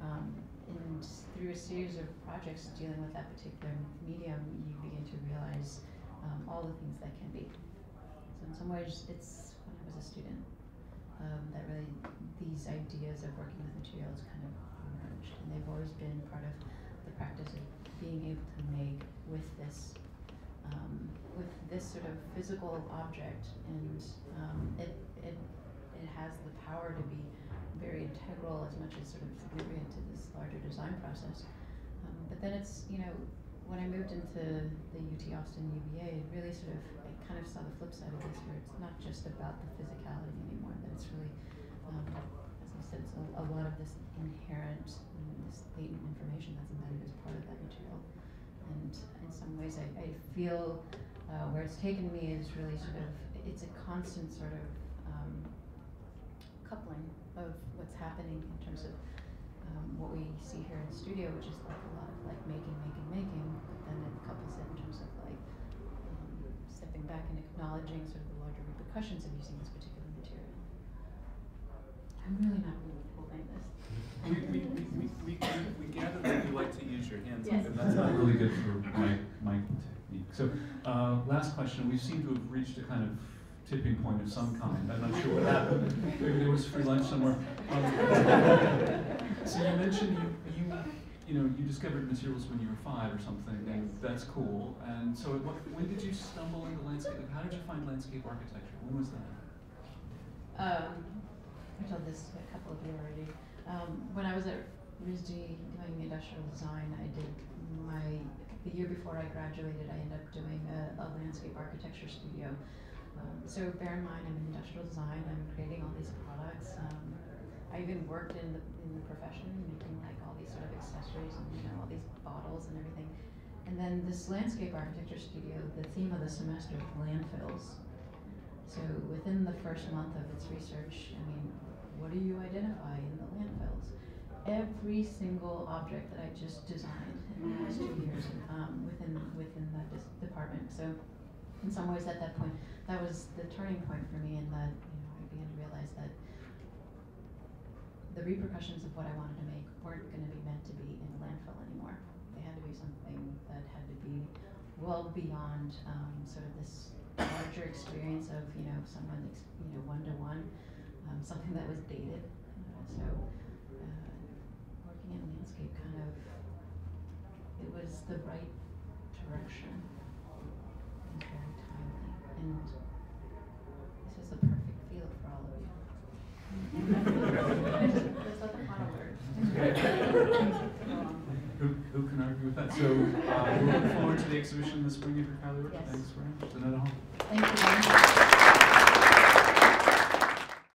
Speaker 2: And through a series of projects dealing with that particular medium, you begin to realize all the things that can be. So in some ways, it's when I was a student that really these ideas of working with materials kind of emerged, and they've always been part of the practice of being able to make with this sort of physical object, and it has the power to be very integral as much as sort of significant to this larger design process. But then it's, when I moved into the UT Austin UVA, it really sort of, I kind of saw the flip side of this, where it's not just about the physicality anymore, that it's really, as I said, it's a lot of this inherent, this latent information that's embedded as part of that material. And in some ways, I feel where it's taken me is really sort of, it's a constant sort of coupling of what's happening in terms of what we see here in the studio, which is like a lot of like making, but then it couples it in terms of like stepping back and acknowledging sort of the larger repercussions of using this particular material. I'm really not really holding this.
Speaker 3: We gather that you like to use your hands,
Speaker 2: Yes.
Speaker 3: and that's not really good for my technique. So, last question. We seem to have reached a kind of tipping point of some kind. I'm not sure what happened. Maybe there was free lunch somewhere. So you mentioned you discovered materials when you were 5 or something, and that's cool. And so when did you stumble into landscape? How did you find landscape architecture? When was that?
Speaker 2: I told this to a couple of you already. When I was at RISD doing industrial design, I did the year before I graduated, I ended up doing a landscape architecture studio. So bear in mind, I'm in industrial design, I'm creating all these products. I even worked in the profession, making like all these sort of accessories and all these bottles and everything. And then this landscape architecture studio, the theme of the semester was landfills. So within the first month of its research, I mean, what do you identify in the landfills? Every single object that I just designed in the last 2 years within that department. So in some ways at that point, that was the turning point for me in that I began to realize that the repercussions of what I wanted to make weren't going to be meant to be in a landfill anymore. They had to be something that had to be well beyond sort of this larger experience of someone one-to-one, something that was dated. Working in landscape it was the right direction. It was very timely, and this is the perfect field for all of you. There's not the final word.
Speaker 3: Who can argue with that? So we're looking forward to the exhibition this spring for Kiley.
Speaker 2: Yes.
Speaker 3: Thanks very much. Zaneta Hall.
Speaker 2: Thank you very much.